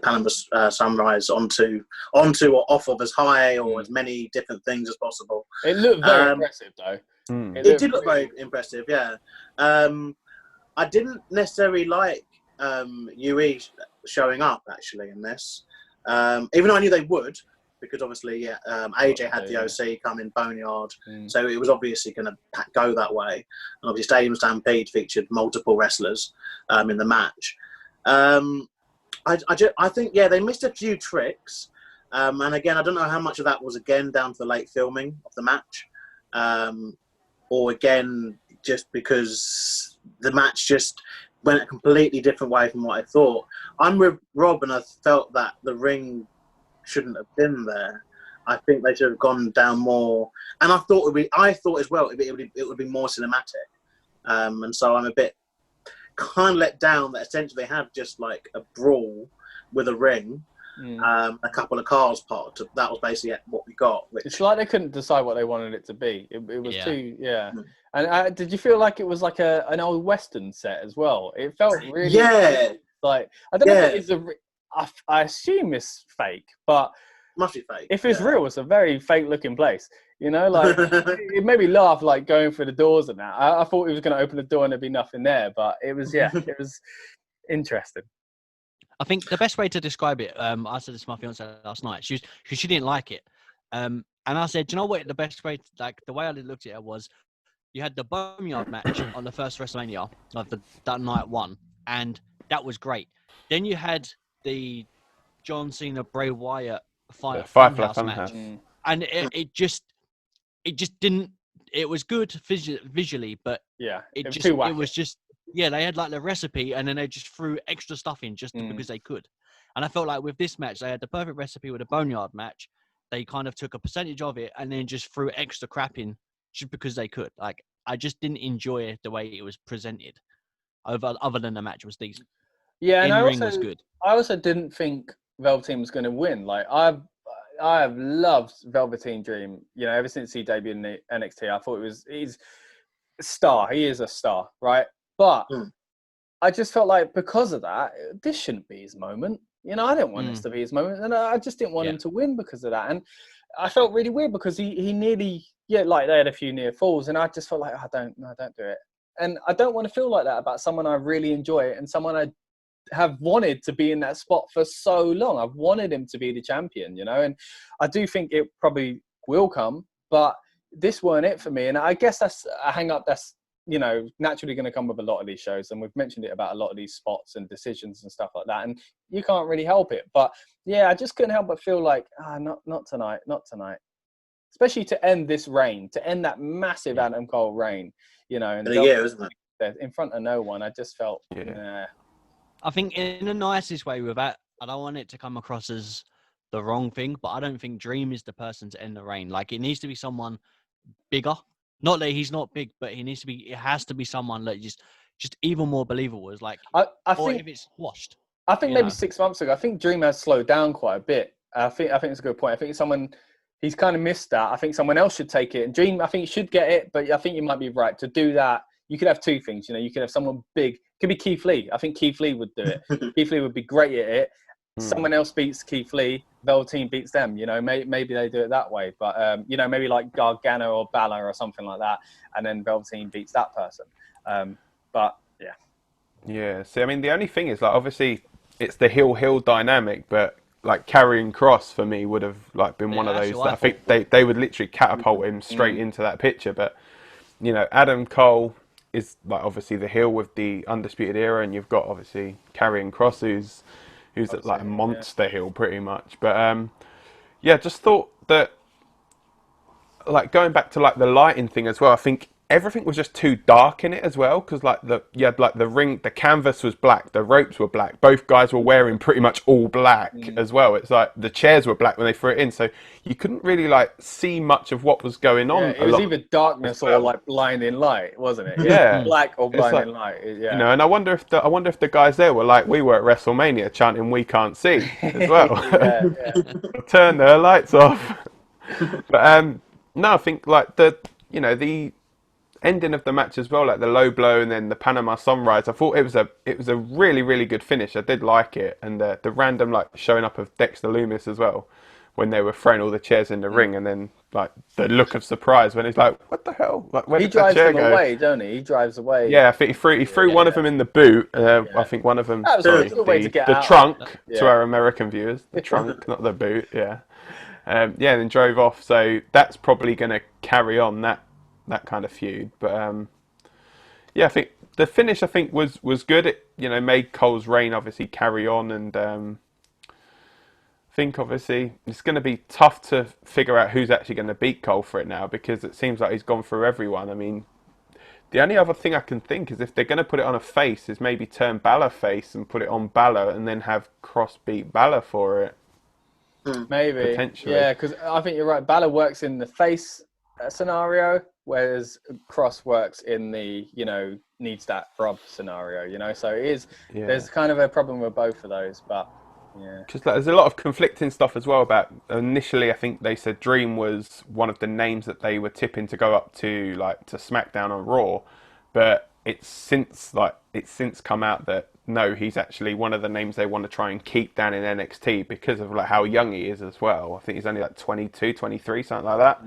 Panama Sunrise onto or off of as high or as many different things as possible. It looked very impressive, though. It did look very impressive, yeah. I didn't necessarily like UE showing up, actually, in this. Even though I knew they would, because obviously AJ had the OC come in Boneyard, so it was obviously going to go that way. And obviously Stadium Stampede featured multiple wrestlers in the match. I think, they missed a few tricks. And again, I don't know how much of that was, again, down to the late filming of the match. Or again, just because the match just went a completely different way from what I thought. I'm with Rob, and I felt that the ring shouldn't have been there. I think they should have gone down more. And I thought as well it would be more cinematic. And so I'm a bit kind of let down that essentially they had just like a brawl with a ring. A couple of cars parked. That was basically what we got. It's like they couldn't decide what they wanted it to be. It was too, And did you feel like it was like an old Western set as well? It felt really, like I don't know if it is I assume it's fake, but must be fake. If it's real, it's a very fake-looking place. Like it made me laugh, like going through the doors and that. I thought he was going to open the door and there'd be nothing there, but it was, it was interesting. I think the best way to describe it, I said this to my fiance last night. She didn't like it, and I said, "Do you know what? The best way, the way I looked at it was, you had the Boneyard match on the first WrestleMania of that night one, and that was great. Then you had the John Cena Bray Wyatt Funhouse match, and it just didn't. It was good visually, but it was just. Yeah, they had like the recipe, and then they just threw extra stuff in just because they could. And I felt like with this match, they had the perfect recipe with a Boneyard match. They kind of took a percentage of it and then just threw extra crap in just because they could. Like, I just didn't enjoy the way it was presented. Other than the match was decent. Yeah, and ring was good. I also didn't think Velveteen was going to win. Like, I have loved Velveteen Dream. Ever since he debuted in the NXT, I thought he's a star. He is a star, right? But I just felt like because of that, this shouldn't be his moment. I didn't want this to be his moment, and I just didn't want him to win because of that. And I felt really weird because he nearly, like they had a few near falls, and I just felt like, don't do it. And I don't want to feel like that about someone I really enjoy and someone I have wanted to be in that spot for so long. I've wanted him to be the champion, and I do think it probably will come, but this weren't it for me. And I guess that's a hang up that's, naturally going to come with a lot of these shows. And we've mentioned it about a lot of these spots and decisions and stuff like that. And you can't really help it. But I just couldn't help but feel like, not tonight. Especially to end this reign, to end that massive Adam Cole reign, and isn't it? In front of no one. I just felt, nah. I think in the nicest way with that, I don't want it to come across as the wrong thing, but I don't think Dream is the person to end the reign. Like, it needs to be someone bigger. Not that he's not big, but it has to be someone that just even more believable. Is like, I or think if it's washed. I think maybe 6 months ago, I think Dream has slowed down quite a bit. I think it's a good point. I think he's kind of missed that. I think someone else should take it. And Dream, I think, should get it, but I think you might be right. To do that, you could have two things. You could have someone big. It could be Keith Lee. I think Keith Lee would do it. Keith Lee would be great at it. Someone else beats Keith Lee. Velveteen beats them. Maybe they do it that way. But maybe like Gargano or Bálor or something like that, and then Velveteen beats that person. But yeah. Yeah. See, I mean, the only thing is, like, obviously, it's the heel dynamic, but like Karrion Kross for me would have like been one of those that I think they would literally catapult him straight into that picture. But Adam Cole is like obviously the heel with the Undisputed Era, and you've got obviously Karrion Kross who's like a monster heel pretty much. But just thought that like going back to like the lighting thing as well, I think everything was just too dark in it as well, because like you had like the ring, the canvas was black, the ropes were black, both guys were wearing pretty much all black as well. It's like the chairs were black when they threw it in, so you couldn't really like see much of what was going on. It was either darkness or like blinding light, wasn't it? Yeah, black or blinding light. Yeah, and I wonder if the guys there were like we were at WrestleMania chanting "We can't see" as well. Turn their lights off. But no, I think like the ending of the match as well, like the low blow and then the Panama Sunrise. I thought it was a really, really good finish. I did like it, and the random like showing up of Dexter Lumis as well when they were throwing all the chairs in the ring, and then like the look of surprise when he's like, "What the hell?" Like, where he did that drives chair them go? away, don't he? He drives away. Yeah, I think he threw one of them in the boot. I think one of them. That was a good way to get the out. trunk to our American viewers. The trunk, not the boot. Yeah. And then drove off. So that's probably going to carry on that kind of feud. But I think the finish was good. It made Cole's reign obviously carry on, and I think obviously it's going to be tough to figure out who's actually going to beat Cole for it now, because it seems like he's gone through everyone. I mean, the only other thing I can think is if they're going to put it on a face, is maybe turn Balor face and put it on Balor, and then have Kross beat Balor for it. Maybe. Potentially. Yeah, because I think you're right. Balor works in the face scenario, whereas Kross works in the, needs that rub scenario, so it is, there's kind of a problem with both of those, but yeah. Because there's a lot of conflicting stuff as well about, initially I think they said Dream was one of the names that they were tipping to go up to SmackDown on Raw, but it's since come out that no, he's actually one of the names they want to try and keep down in NXT because of like how young he is as well. I think he's only like 22, 23, something like that.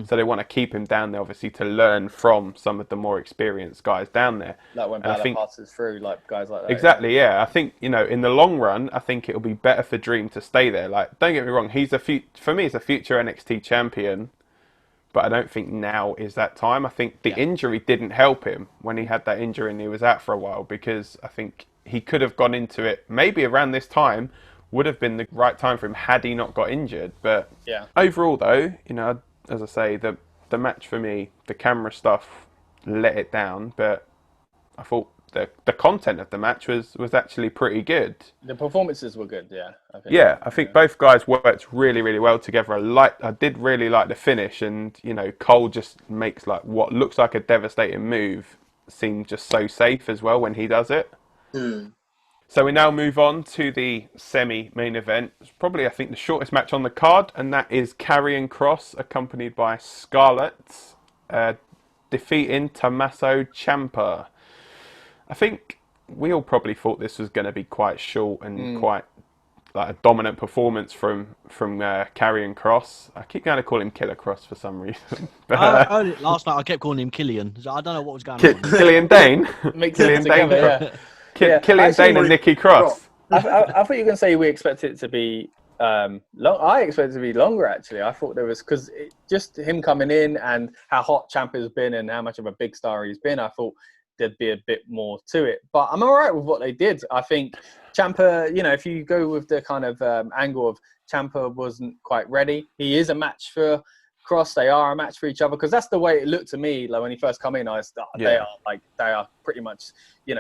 So they want to keep him down there, obviously, to learn from some of the more experienced guys down there. Like when Balor passes through, like guys like that. Exactly, yeah. I think, in the long run, I think it'll be better for Dream to stay there. Like, don't get me wrong, for me, he's a future NXT champion. But I don't think now is that time. I think the injury didn't help him when he had that injury and he was out for a while, because I think he could have gone into it maybe around this time would have been the right time for him had he not got injured. But overall, though, as I say, the match for me, the camera stuff let it down. But I thought the content of the match was actually pretty good. The performances were good, yeah. I think both guys worked really, really well together. I did really like the finish, and Cole just makes like what looks like a devastating move seem just so safe as well when he does it. So we now move on to the semi-main event. It's probably, I think, the shortest match on the card, and that is Karrion Kross accompanied by Scarlett defeating Tommaso Ciampa. I think we all probably thought this was going to be quite short and quite like a dominant performance from Karrion Kross. I keep going to call him Killer Kross for some reason. Last night I kept calling him Killian. So I don't know what was going on. Killian Dane. Killian Dane. Killian Dane and Nikki Cross. I thought you were going to say we expected it to be long. I expected it to be longer, actually. I thought there was, because just him coming in and how hot Ciampa's been and how much of a big star he's been, I thought there'd be a bit more to it. But I'm all right with what they did. I think Ciampa, if you go with the kind of angle of Ciampa wasn't quite ready, he is a match for Kross. They are a match for each other, because that's the way it looked to me. Like when he first come in, they are pretty much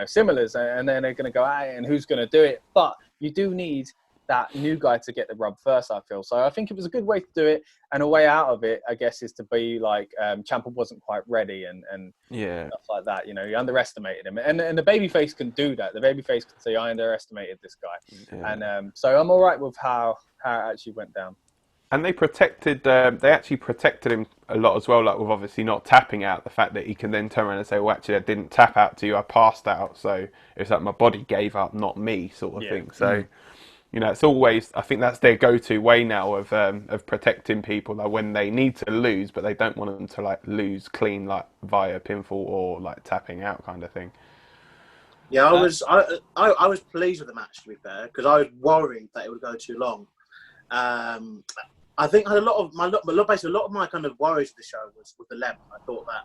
similars, and then they're going to go at it, and who's going to do it? But you do need that new guy to get the rub first, I feel. So I think it was a good way to do it, and a way out of it, I guess, is to be like Ciampa wasn't quite ready and stuff like that. You know, you underestimated him, and the babyface can do that. The babyface can say, I underestimated this guy, and so I'm all right with how it actually went down. And they actually protected him a lot as well, like with obviously not tapping out, the fact that he can then turn around and say, well, actually, I didn't tap out to you, I passed out. So it's like my body gave up, not me, sort of thing. So, you know, it's always, I think that's their go-to way now of protecting people, like when they need to lose, but they don't want them to like lose clean, like via pinfall or like tapping out kind of thing. Yeah, I was pleased with the match, to be fair, because I was worried that it would go too long. I think I had a lot of my kind of worries for the show was with the length. I thought that,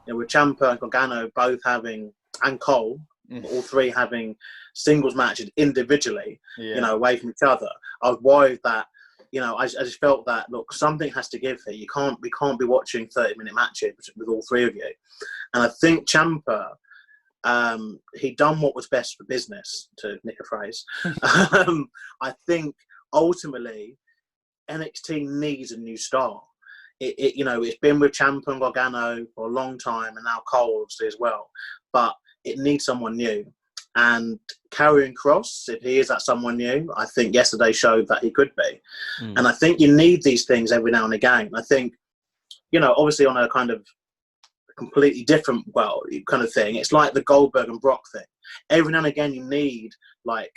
you know, with Ciampa and Gargano both having, and Cole, all three having singles matches individually, you know, away from each other, I was worried that, you know, I just felt that, look, something has to give here. We can't be watching 30-minute matches with all three of you. And I think Ciampa, he done what was best for business, to nick a phrase. I think ultimately NXT needs a new star. You know, it's been with Ciampa and Gargano for a long time, and now Cole obviously as well. But it needs someone new. And Karrion Kross, if he is that someone new, I think yesterday showed that he could be. And I think you need these things every now and again. I think, you know, obviously on a kind of completely different, well, kind of thing, it's like the Goldberg and Brock thing. Every now and again you need like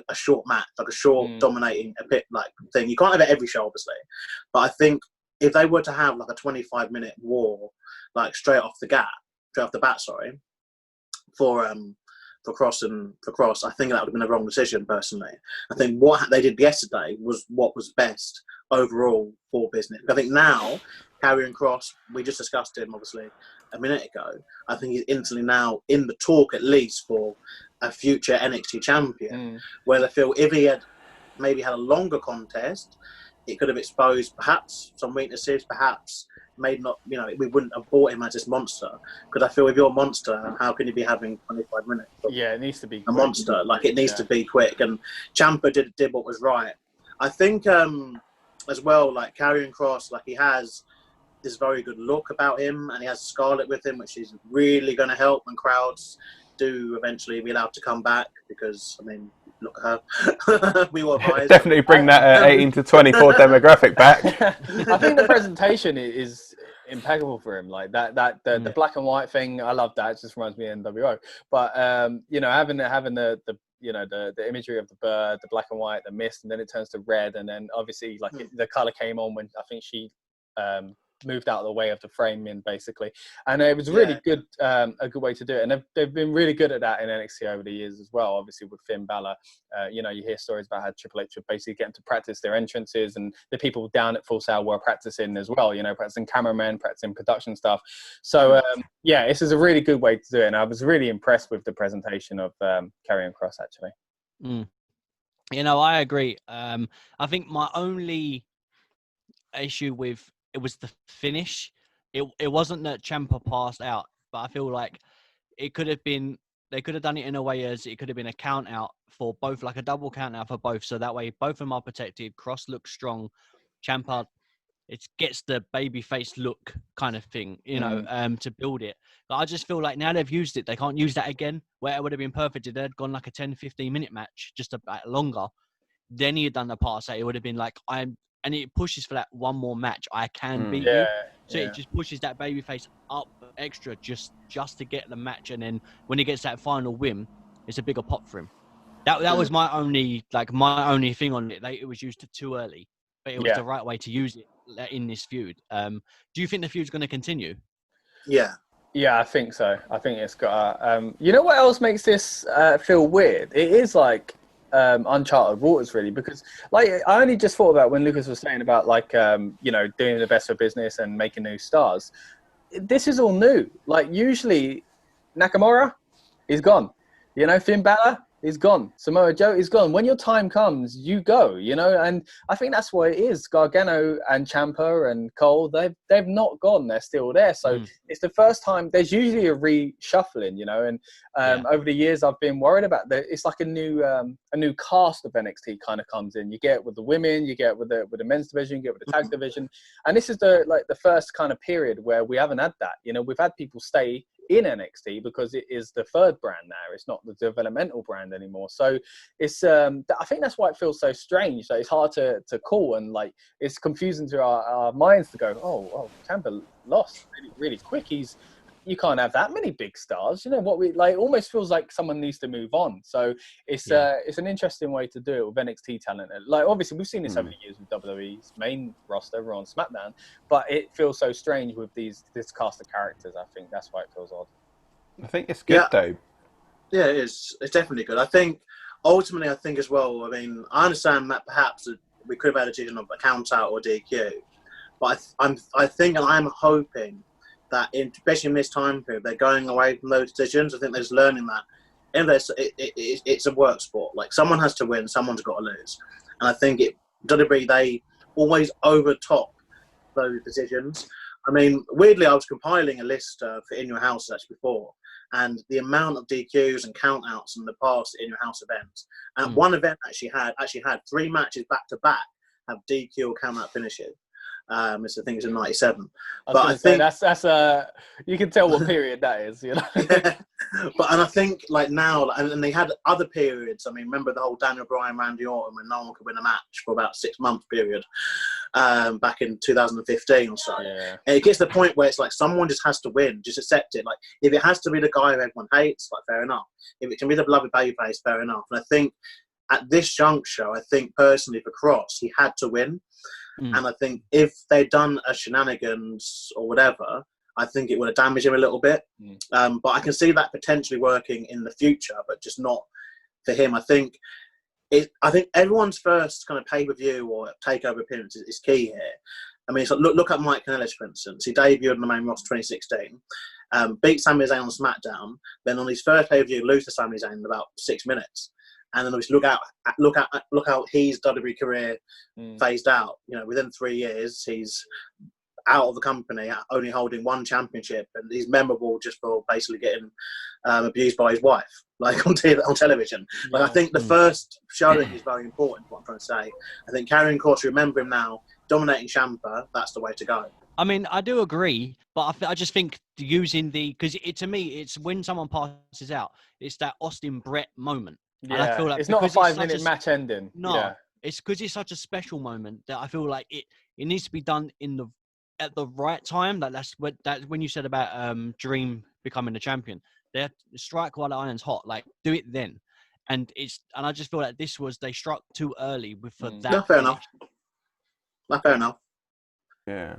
a short match, like a short dominating a bit like thing. You can't have it every show, obviously, but I think if they were to have like a 25-minute war, like straight off the bat, for Kross, I think that would have been a wrong decision personally. I think what they did yesterday was what was best overall for business. I think now Karrion Kross, we just discussed him obviously a minute ago. I think he's instantly now in the talk at least for a future NXT champion, where I feel if he had maybe had a longer contest, it could have exposed perhaps some weaknesses, perhaps made not, you know, we wouldn't have bought him as this monster. Because I feel if you're a monster, how can you be having 25 minutes? Yeah, it needs to be a monster. Like it needs to be quick. And Ciampa did what was right. I think as well, like Karrion Kross, like he has this very good look about him, and he has Scarlett with him, which is really going to help when crowds do eventually be allowed to come back, because I mean, look at her. We were advised. Definitely bring that 18 to 24 demographic back. I think the presentation is impeccable for him. Like the black and white thing, I love that. It just reminds me of NWO. But you know, having the you know, the imagery of the bird, the black and white, the mist, and then it turns to red, and then obviously like the color came on when I think she moved out of the way of the framing basically, and it was really good, a good way to do it. And they've been really good at that in NXT over the years as well. Obviously with Finn Balor, you know, you hear stories about how Triple H would basically get them to practice their entrances, and the people down at Full Sail were practicing as well, you know, practicing cameramen, practicing production stuff. So yeah, this is a really good way to do it, and I was really impressed with the presentation of Karrion Kross actually. You know, I agree. I think my only issue with it was the finish. It wasn't that Ciampa passed out, but I feel like it could have been, they could have done it in a way as it could have been a count out for both, like a double count out for both, so that way both of them are protected. Kross looks strong, Ciampa, it gets the baby face look kind of thing, you know, to build it. But I just feel like now they've used it, they can't use that again, where it would have been perfect if they'd gone like a 10-15 minute match, just a bit longer. Then he had done the pass out, it would have been like, and it pushes for that one more match. I can beat you. So it just pushes that babyface up extra just to get the match. And then when he gets that final win, it's a bigger pop for him. That was my only thing on it. It was used too early, but it was the right way to use it in this feud. Do you think the feud's going to continue? Yeah, I think so. I think it's got. You know what else makes this feel weird? It is like uncharted waters, really, because like I only just thought about when Lucas was saying about like you know, doing the best for business and making new stars. This is all new. Like usually Nakamura, he's gone. You know, Finn Balor, is gone. Samoa Joe is gone. When your time comes, you go, you know, and I think that's what it is. Gargano and Ciampa and Cole, they've not gone. They're still there. So it's the first time. There's usually a reshuffling, you know, and over the years I've been worried about that. It's like a new cast of NXT kind of comes in. You get it with the women, you get it with the men's division, you get it with the tag division, and this is the first kind of period where we haven't had that. You know, we've had people stay in NXT because it is the third brand now. It's not the developmental brand anymore. So it's I think that's why it feels so strange. So it's hard to call, and like it's confusing to our minds to go, oh, Ciampa lost really, really quick. You can't have that many big stars. You know what we like? Almost feels like someone needs to move on. So it's an interesting way to do it with NXT talent. Like obviously we've seen this over the years with WWE's main roster on SmackDown, but it feels so strange with this cast of characters. I think that's why it feels odd. I think it's good though. Yeah, it is. It's definitely good. I think ultimately, I think as well. I mean, I understand that perhaps we could have had a decision of a count out or DQ, but I think and I'm hoping that, especially in this time period, they're going away from those decisions. I think they're just learning that it's a work sport. Like someone has to win, someone's got to lose, and I think WWE they always overtop those decisions. I mean, weirdly, I was compiling a list for In Your House actually before, and the amount of DQs and countouts in the past In Your House events, and one event actually had 3 matches back to back have DQ or countout finishes. I think it's in '97. But I think that's you can tell what period that is, you know. And I think like now, and they had other periods. I mean, remember the whole Daniel Bryan, Randy Orton when no one could win a match for about 6 month period back in 2015 or so. Yeah. And it gets to the point where it's like someone just has to win, just accept it. Like if it has to be the guy who everyone hates, like fair enough. If it can be the beloved babyface, fair enough. And I think at this juncture, I think personally for Kross, he had to win. And I think if they'd done a shenanigans or whatever, I think it would have damaged him a little bit. But I can see that potentially working in the future, but just not for him. I think everyone's first kind of pay-per-view or takeover appearance is key here. I mean, so look at Mike Kanellis, for instance. He debuted on the main roster 2016, beat Sami Zayn on SmackDown, then on his first pay-per-view, lose to Sami Zayn in about 6 minutes. And then obviously look how his WWE career phased out. You know, within 3 years, he's out of the company, only holding 1 championship, and he's memorable just for basically getting abused by his wife, like on television. Like I think the first showing is very important. What I'm trying to say, I think Karrion Kross, remember him now, dominating Ciampa. That's the way to go. I mean, I do agree, but I just think using because to me, it's when someone passes out, it's that Austin Brett moment. Yeah, and I feel like it's not a 5-minute match ending. No, it's because it's such a special moment that I feel like it needs to be done at the right time. Like that's when you said about Dream becoming the champion. They strike while the iron's hot. Like do it then, and I just feel like they struck too early for that. Not fair enough. Not fair enough. Yeah.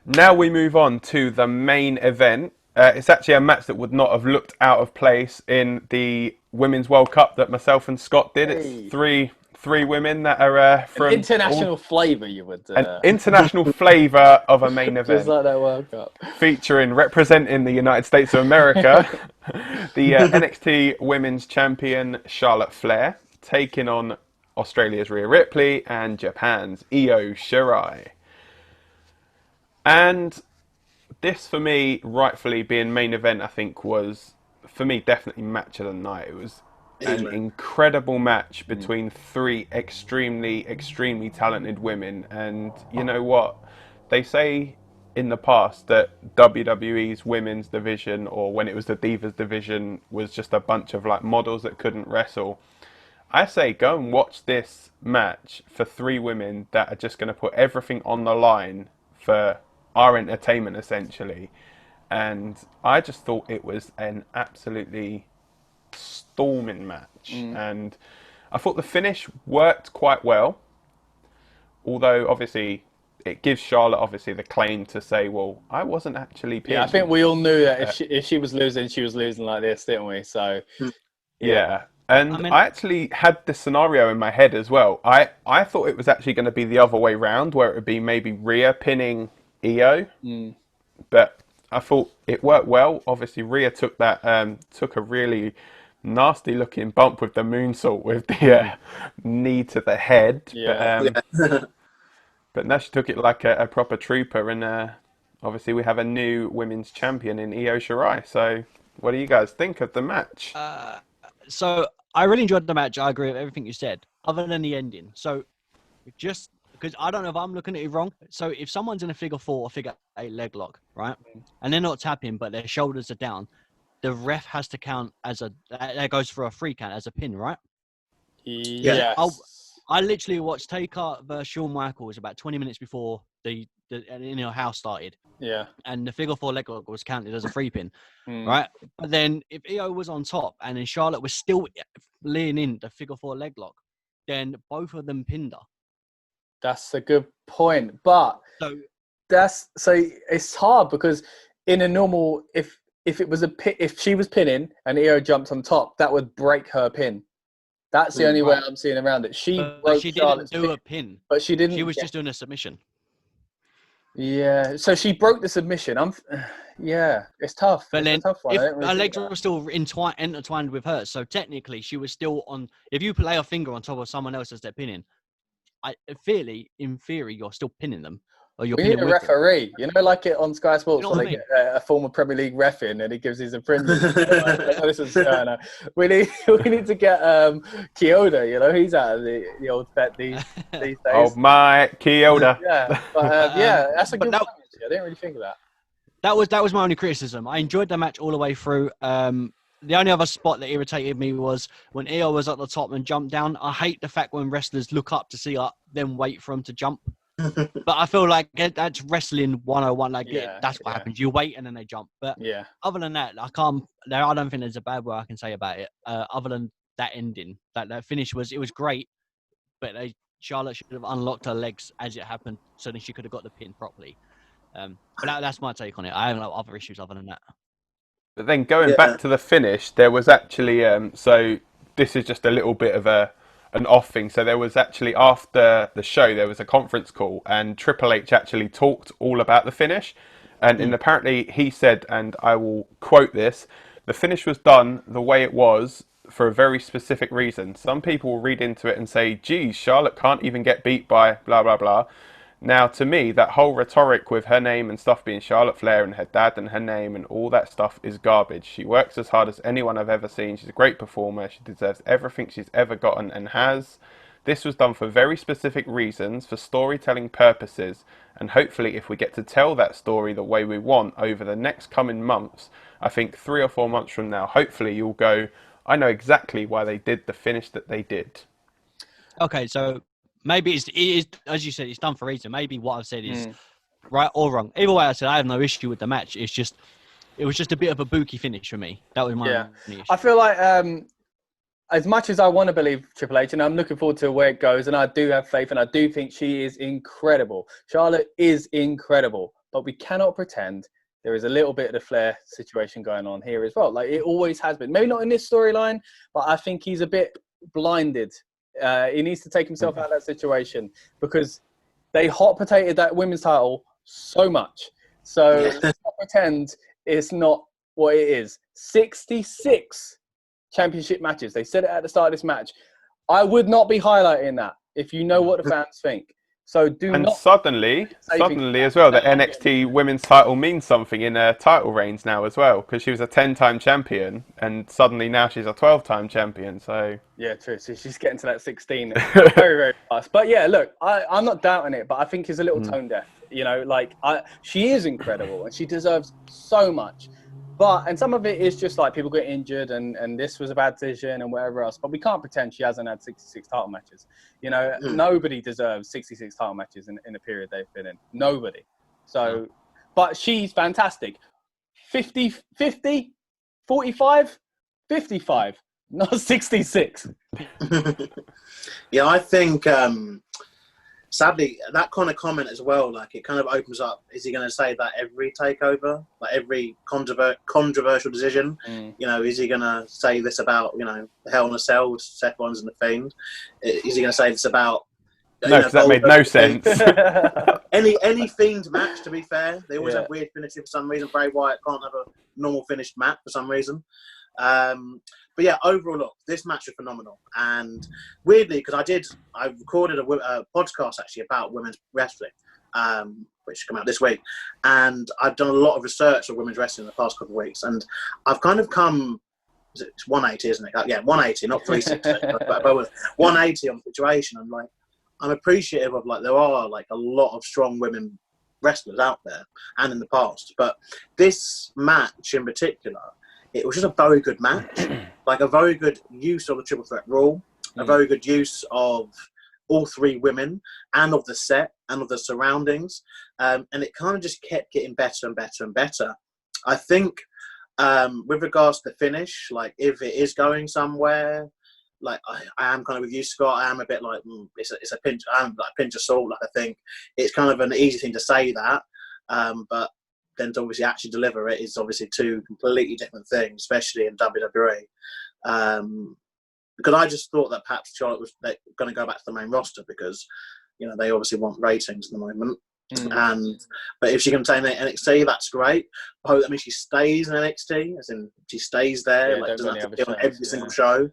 Now we move on to the main event. It's actually a match that would not have looked out of place in the Women's World Cup that myself and Scott did. It's three women that are from... An international flavour, you would... An international flavour of a main event. Just like that World Cup. Featuring, representing the United States of America, the NXT Women's Champion Charlotte Flair, taking on Australia's Rhea Ripley and Japan's Io Shirai. And... this, for me, rightfully being main event, I think was, for me, definitely match of the night. It was an incredible match between 3 extremely, extremely talented women. And you know what? They say in the past that WWE's women's division, or when it was the Divas division, was just a bunch of like models that couldn't wrestle. I say go and watch this match for 3 women that are just going to put everything on the line for our entertainment, essentially. And I just thought it was an absolutely storming match. And I thought the finish worked quite well, although obviously it gives Charlotte the claim to say, well, I wasn't actually pinned. Yeah, I think we all knew that if she was losing, she was losing like this, didn't we? So yeah. And I actually had this scenario in my head as well. I thought it was actually going to be the other way round, where it would be maybe Rhea pinning Io, but I thought it worked well. Obviously, Rhea took a really nasty looking bump with the moonsault with the knee to the head. Yeah. But now she took it like a proper trooper, and obviously we have a new women's champion in Io Shirai. So what do you guys think of the match? So I really enjoyed the match. I agree with everything you said, other than the ending. So just because I don't know if I'm looking at it wrong. So if someone's in a figure 4 or figure 8 leg lock, right, and they're not tapping, but their shoulders are down, the ref has to count as that goes for a free count as a pin, right? Yes. I literally watched Takeover versus Shawn Michaels about 20 minutes before the house started. Yeah. And the figure 4 leg lock was counted as a free pin, right? But then if Io was on top and then Charlotte was still laying in the figure 4 leg lock, then both of them pinned her. That's a good point, but so it's hard because in a normal, if it was if she was pinning and Io jumped on top, that would break her pin. That's the only way I'm seeing around it. She didn't do a pin, but she didn't. She was just doing a submission. Yeah, so she broke the submission. It's tough. But it's then, a tough one. if her legs were still intertwined with hers, so technically she was still on. If you lay a finger on top of someone else as they're pinning, in theory, you're still pinning them. Or you're we need a referee. You know, like it on Sky Sports, you know where they get a former Premier League ref in and he gives his opinion. We need to get Kyoto. You know, he's out of the old fet these days. Oh my Kyoto. Yeah, but that's a good one. I didn't really think of that. That was my only criticism. I enjoyed the match all the way through. The only other spot that irritated me was when Io was at the top and jumped down. I hate the fact when wrestlers look up to see her, then wait for them to jump. But I feel like that's wrestling 101. That's what happens. You wait and then they jump. But other than that, I don't think there's a bad word I can say about it. Other than that ending, that finish was great. But Charlotte should have unlocked her legs as it happened, so then she could have got the pin properly. But that's my take on it. I have no other issues other than that. But then going back to the finish, there was actually so this is just a little bit of an off thing. So there was actually, after the show, there was a conference call and Triple H actually talked all about the finish. And apparently he said, and I will quote this, the finish was done the way it was for a very specific reason. Some people will read into it and say, geez, Charlotte can't even get beat by blah, blah, blah. Now, to me, that whole rhetoric with her name and stuff being Charlotte Flair and her dad and her name and all that stuff is garbage. She works as hard as anyone I've ever seen. She's a great performer. She deserves everything she's ever gotten and has. This was done for very specific reasons, for storytelling purposes. And hopefully, if we get to tell that story the way we want over the next coming months, I think 3 or 4 months from now, hopefully you'll go, I know exactly why they did the finish that they did. Okay, so maybe it is, as you said, it's done for a reason. Maybe what I've said is right or wrong. Either way, I said I have no issue with the match. It was just a bit of a booky finish for me. That was my only issue. I feel like as much as I want to believe Triple H, and I'm looking forward to where it goes, and I do have faith, and I do think she is incredible. Charlotte is incredible, but we cannot pretend there is a little bit of the Flair situation going on here as well. Like it always has been. Maybe not in this storyline, but I think he's a bit blinded. He needs to take himself out of that situation because they hot potatoed that women's title so much. So let's not pretend it's not what it is. 66 championship matches. They said it at the start of this match. I would not be highlighting that if you know what the fans think. So suddenly as well, the NXT women's title means something in her title reigns now as well, because she was a 10-time champion and suddenly now she's a 12-time champion. So yeah, true. So she's getting to that 16 very, very fast. But yeah, look, I'm not doubting it, but I think he's a little tone deaf. You know, like she is incredible and she deserves so much. And some of it is just like people get injured and this was a bad decision and whatever else. But we can't pretend she hasn't had 66 title matches. You know, nobody deserves 66 title matches in the period they've been in. Nobody. So, but she's fantastic. 50, 45, 55, not 66. Yeah, I think, sadly, that kind of comment as well, like it kind of opens up, is he going to say that every takeover, like every controversial decision, you know, is he going to say this about, you know, the Hell in a Cell with Seth Rollins and The Fiend? Is he going to say this about... No, because that made no sense. Any Fiend match, to be fair, they always have weird finishes for some reason. Bray Wyatt can't have a normal finished match for some reason. But yeah, overall, look, this match was phenomenal. And weirdly, because I recorded a podcast actually about women's wrestling, which came out this week. And I've done a lot of research on women's wrestling in the past couple of weeks. And I've kind of come, it's 180, isn't it? Yeah, 180, not 360, but 180 on the situation. I'm appreciative of, like, there are, like, a lot of strong women wrestlers out there and in the past. But this match in particular, it was just a very good match, like a very good use of the triple threat rule, a very good use of all three women and of the set and of the surroundings. And it kind of just kept getting better and better and better. I think with regards to the finish, like if it is going somewhere, like I am kind of with you, Scott. I am a bit like it's a pinch. I'm like a pinch of salt. Like, I think it's kind of an easy thing to say that, but then to obviously actually deliver it is obviously two completely different things, especially in WWE. Because I just thought that perhaps Charlotte was going to go back to the main roster because, you know, they obviously want ratings at the moment. But if she can stay in NXT, that's great. I hope that means she stays in NXT, as in she stays there, like doesn't have to be on every single show.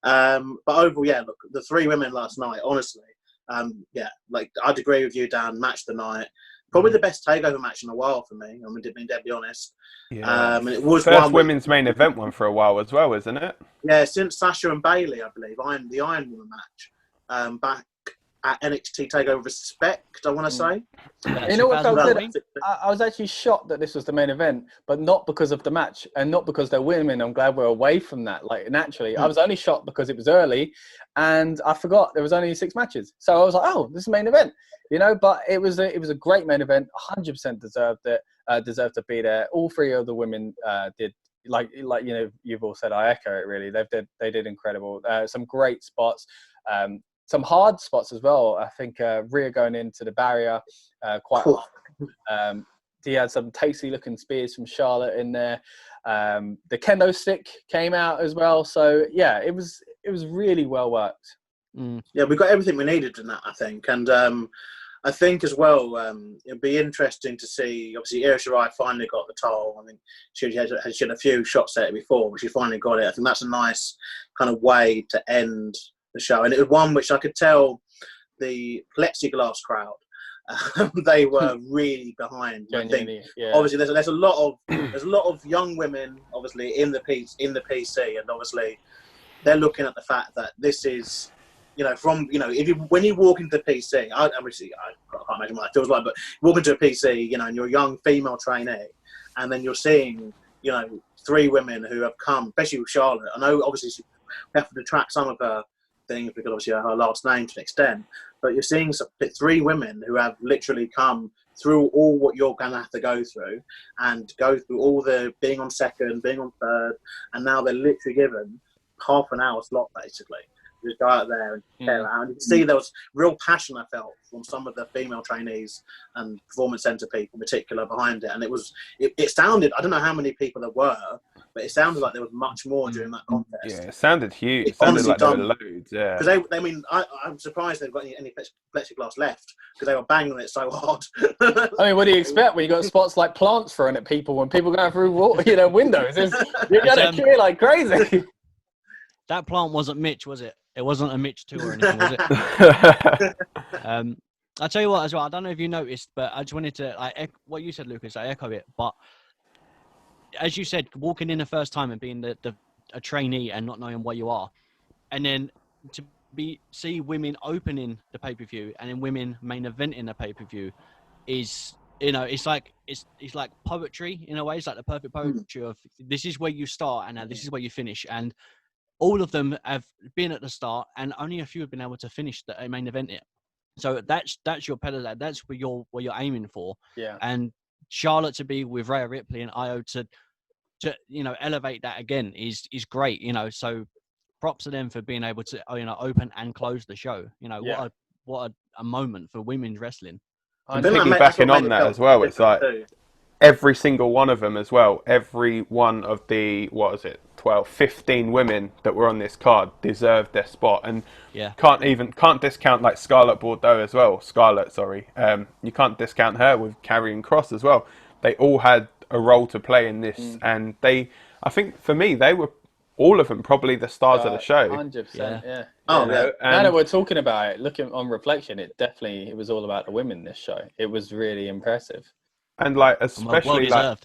But overall, yeah, look, the three women last night, honestly, yeah, like I'd agree with you, Dan. Match of the night, probably the best takeover match in a while for me. I'm being dead honest. Yeah. And it was first women's main event one for a while as well, isn't it? Yeah, since Sasha and Bayley, I believe, the Iron Woman match, back at NXT TakeOver Respect, I want to say. You know what felt good? I was actually shocked that this was the main event, but not because of the match and not because they're women. I'm glad we're away from that. Like, naturally, I was only shocked because it was early, and I forgot there was only 6 matches. So I was like, "Oh, this is the main event," you know. But it was a great main event. 100% deserved it. Deserved to be there. All 3 of the women did. Like you know, you've all said. I echo it. Really, they did incredible. Some great spots. Some hard spots as well. I think Rhea going into the barrier quite often. He had some tasty looking spears from Charlotte in there. The kendo stick came out as well. So yeah, it was really well worked. Yeah, we got everything we needed in that, I think. And I think as well, it'd be interesting to see. Obviously, Shirai finally got the title. I mean, she had a few shots at it before, but she finally got it. I think that's a nice kind of way to end the show, and it was one which I could tell the plexiglass crowd they were really behind. I think obviously there's a lot of young women obviously in the PC, and obviously they're looking at the fact that this is, you know, when you walk into the PC, I can't imagine what it feels like, but you walk into a PC, you know, and you're a young female trainee, and then you're seeing, you know, 3 women who have come, especially with Charlotte. I know obviously she have to track some of her things because obviously her last name to an extent, but you're seeing 3 women who have literally come through all what you're going to have to go through, and go through all the being on second, being on third, and now they're literally given half an hour slot basically. Just go out there and care out. And you can see there was real passion I felt from some of the female trainees and performance centre people in particular behind it. And it sounded, I don't know how many people there were, but it sounded like there was much more during that contest. Yeah, it sounded huge. It sounded like there were loads, yeah. Because I'm surprised they've got any plexiglass left, because they were banging on it so hard. I mean, what do you expect when you got spots like plants thrown at people when people going through windows? You're going to cheer like crazy. That plant wasn't Mitch, was it? It wasn't a Mitch 2 or anything, was it? I'll tell you what as well. I don't know if you noticed, but I just wanted to what you said, Lucas. I echo it. But as you said, walking in the first time and being a trainee and not knowing what you are, and then to see women opening the pay-per-view and then women main eventing the pay-per-view is, you know, it's like poetry in a way. It's like the perfect poetry of this is where you start and this is where you finish. And all of them have been at the start, and only a few have been able to finish the main event it. So that's your pedestal. That's what you're aiming for. Yeah. And Charlotte to be with Rhea Ripley and Io to you know, elevate that again is great. You know, so props to them for being able to, you know, open and close the show. You know, what a moment for women's wrestling. And piggybacking on that as well, it's like every single one of them as well. Every one of the 15 women that were on this card deserved their spot, and can't discount like Scarlett, you can't discount her with Karrion Kross as well. They all had a role to play in this, and I think for me, they were all of them probably the stars of the show. 100%, yeah. Oh, yeah. Now that we're talking about it, looking on reflection, it was all about the women this show. It was really impressive. And like, especially well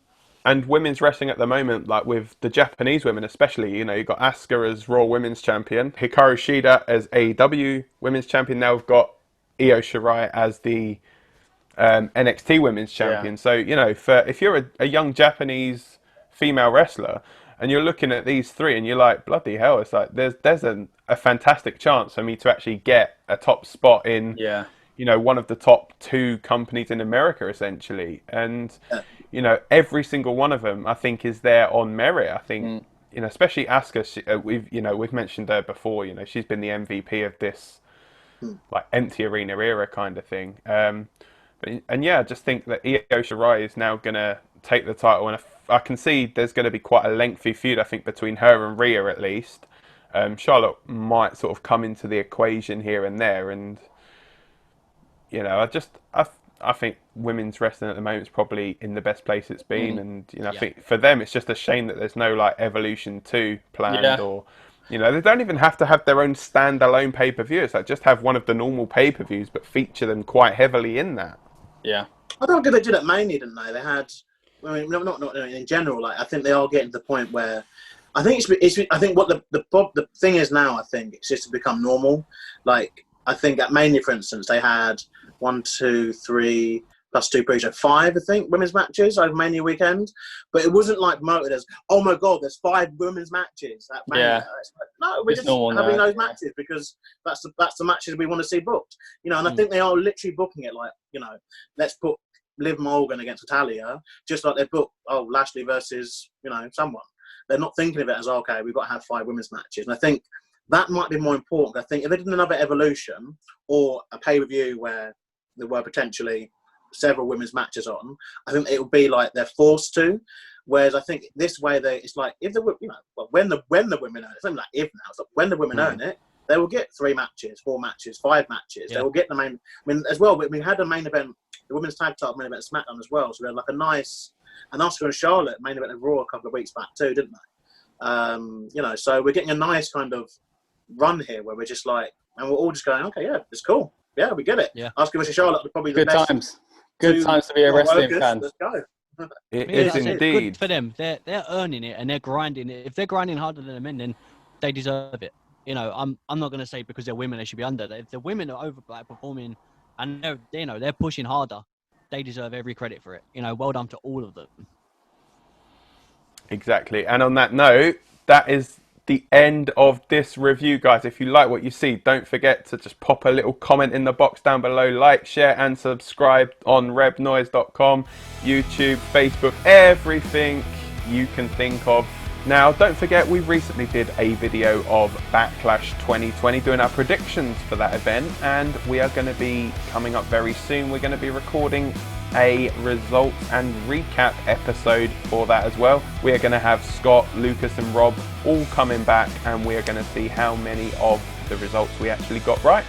and women's wrestling at the moment, like with the Japanese women especially, you know, you've got Asuka as Raw Women's Champion, Hikaru Shida as AEW Women's Champion, now we've got Io Shirai as the NXT Women's Champion. So, you know, if you're a young Japanese female wrestler and you're looking at these three and you're like, bloody hell, it's like there's a fantastic chance for me to actually get a top spot in, you know, one of the top 2 companies in America, essentially. And, you know, every single one of them, I think, is there on merit. I think, you know, especially Asuka, we've mentioned her before, you know, she's been the MVP of this, like, empty arena era kind of thing. And yeah, I just think that Io Shirai is now going to take the title, and I can see there's going to be quite a lengthy feud, I think, between her and Rhea at least. Charlotte might sort of come into the equation here and there, and you know, I think women's wrestling at the moment is probably in the best place it's been, and you know, I think for them it's just a shame that there's no like Evolution 2 planned, or you know, they don't even have to have their own standalone pay-per-view. It's like just have one of the normal pay-per-views, but feature them quite heavily in that. Yeah, I don't think they did it mainly, didn't they? They had, I mean, not in general. Like, I think they are getting to the point where I think I think what the thing is now. I think it's just to become normal. Like, I think at Mania, for instance, they had 1, 2, 3 plus 2 pre-show, 5, I think, women's matches over Mania weekend. But it wasn't like promoted as, oh my god, there's 5 women's matches at Mania. Yeah. Like, no, we're just having those matches because that's the matches we want to see booked. You know, and I think they are literally booking it like, you know, let's put Liv Morgan against Natalya, just like they book Lashley versus, you know, someone. They're not thinking of it as, okay, we've got to have 5 women's matches. And I think that might be more important. I think if they did another Evolution or a pay-per-view where there were potentially several women's matches on, I think it would be like they're forced to. Whereas I think this way, it's like if the, you know, well, when the women earn it, it's not like if now, it's like when the women earn it, they will get 3 matches, 4 matches, 5 matches. They will get the main. I mean, as well, we had a main event, the women's tag title main event at SmackDown as well. So we had like a nice, and Asuka and Charlotte main event at Raw a couple of weeks back too, didn't they? You know, so we're getting a nice kind of run here where we're just like, and we're all just going, okay, yeah, it's cool. Yeah, we get it. Yeah. Asuka versus Charlotte are probably the good best. Times. Good times to be a wrestling fan. Let's go. It is indeed. Good for them. They're earning it and they're grinding it. If they're grinding harder than the men, then they deserve it. You know, I'm not going to say because they're women they should be under. If the women are overperforming and they're pushing harder, they deserve every credit for it. You know, well done to all of them. Exactly. And on that note, that is the end of this review, guys. If you like what you see, don't forget to just pop a little comment in the box down below, like, share and subscribe on rebnoise.com, YouTube, Facebook, everything you can think of. Now, don't forget, we recently did a video of Backlash 2020 doing our predictions for that event, and we are going to be coming up very soon. We're going to be recording a results and recap episode for that as well. We are going to have Scott, Lucas and Rob all coming back, and we are going to see how many of the results we actually got right.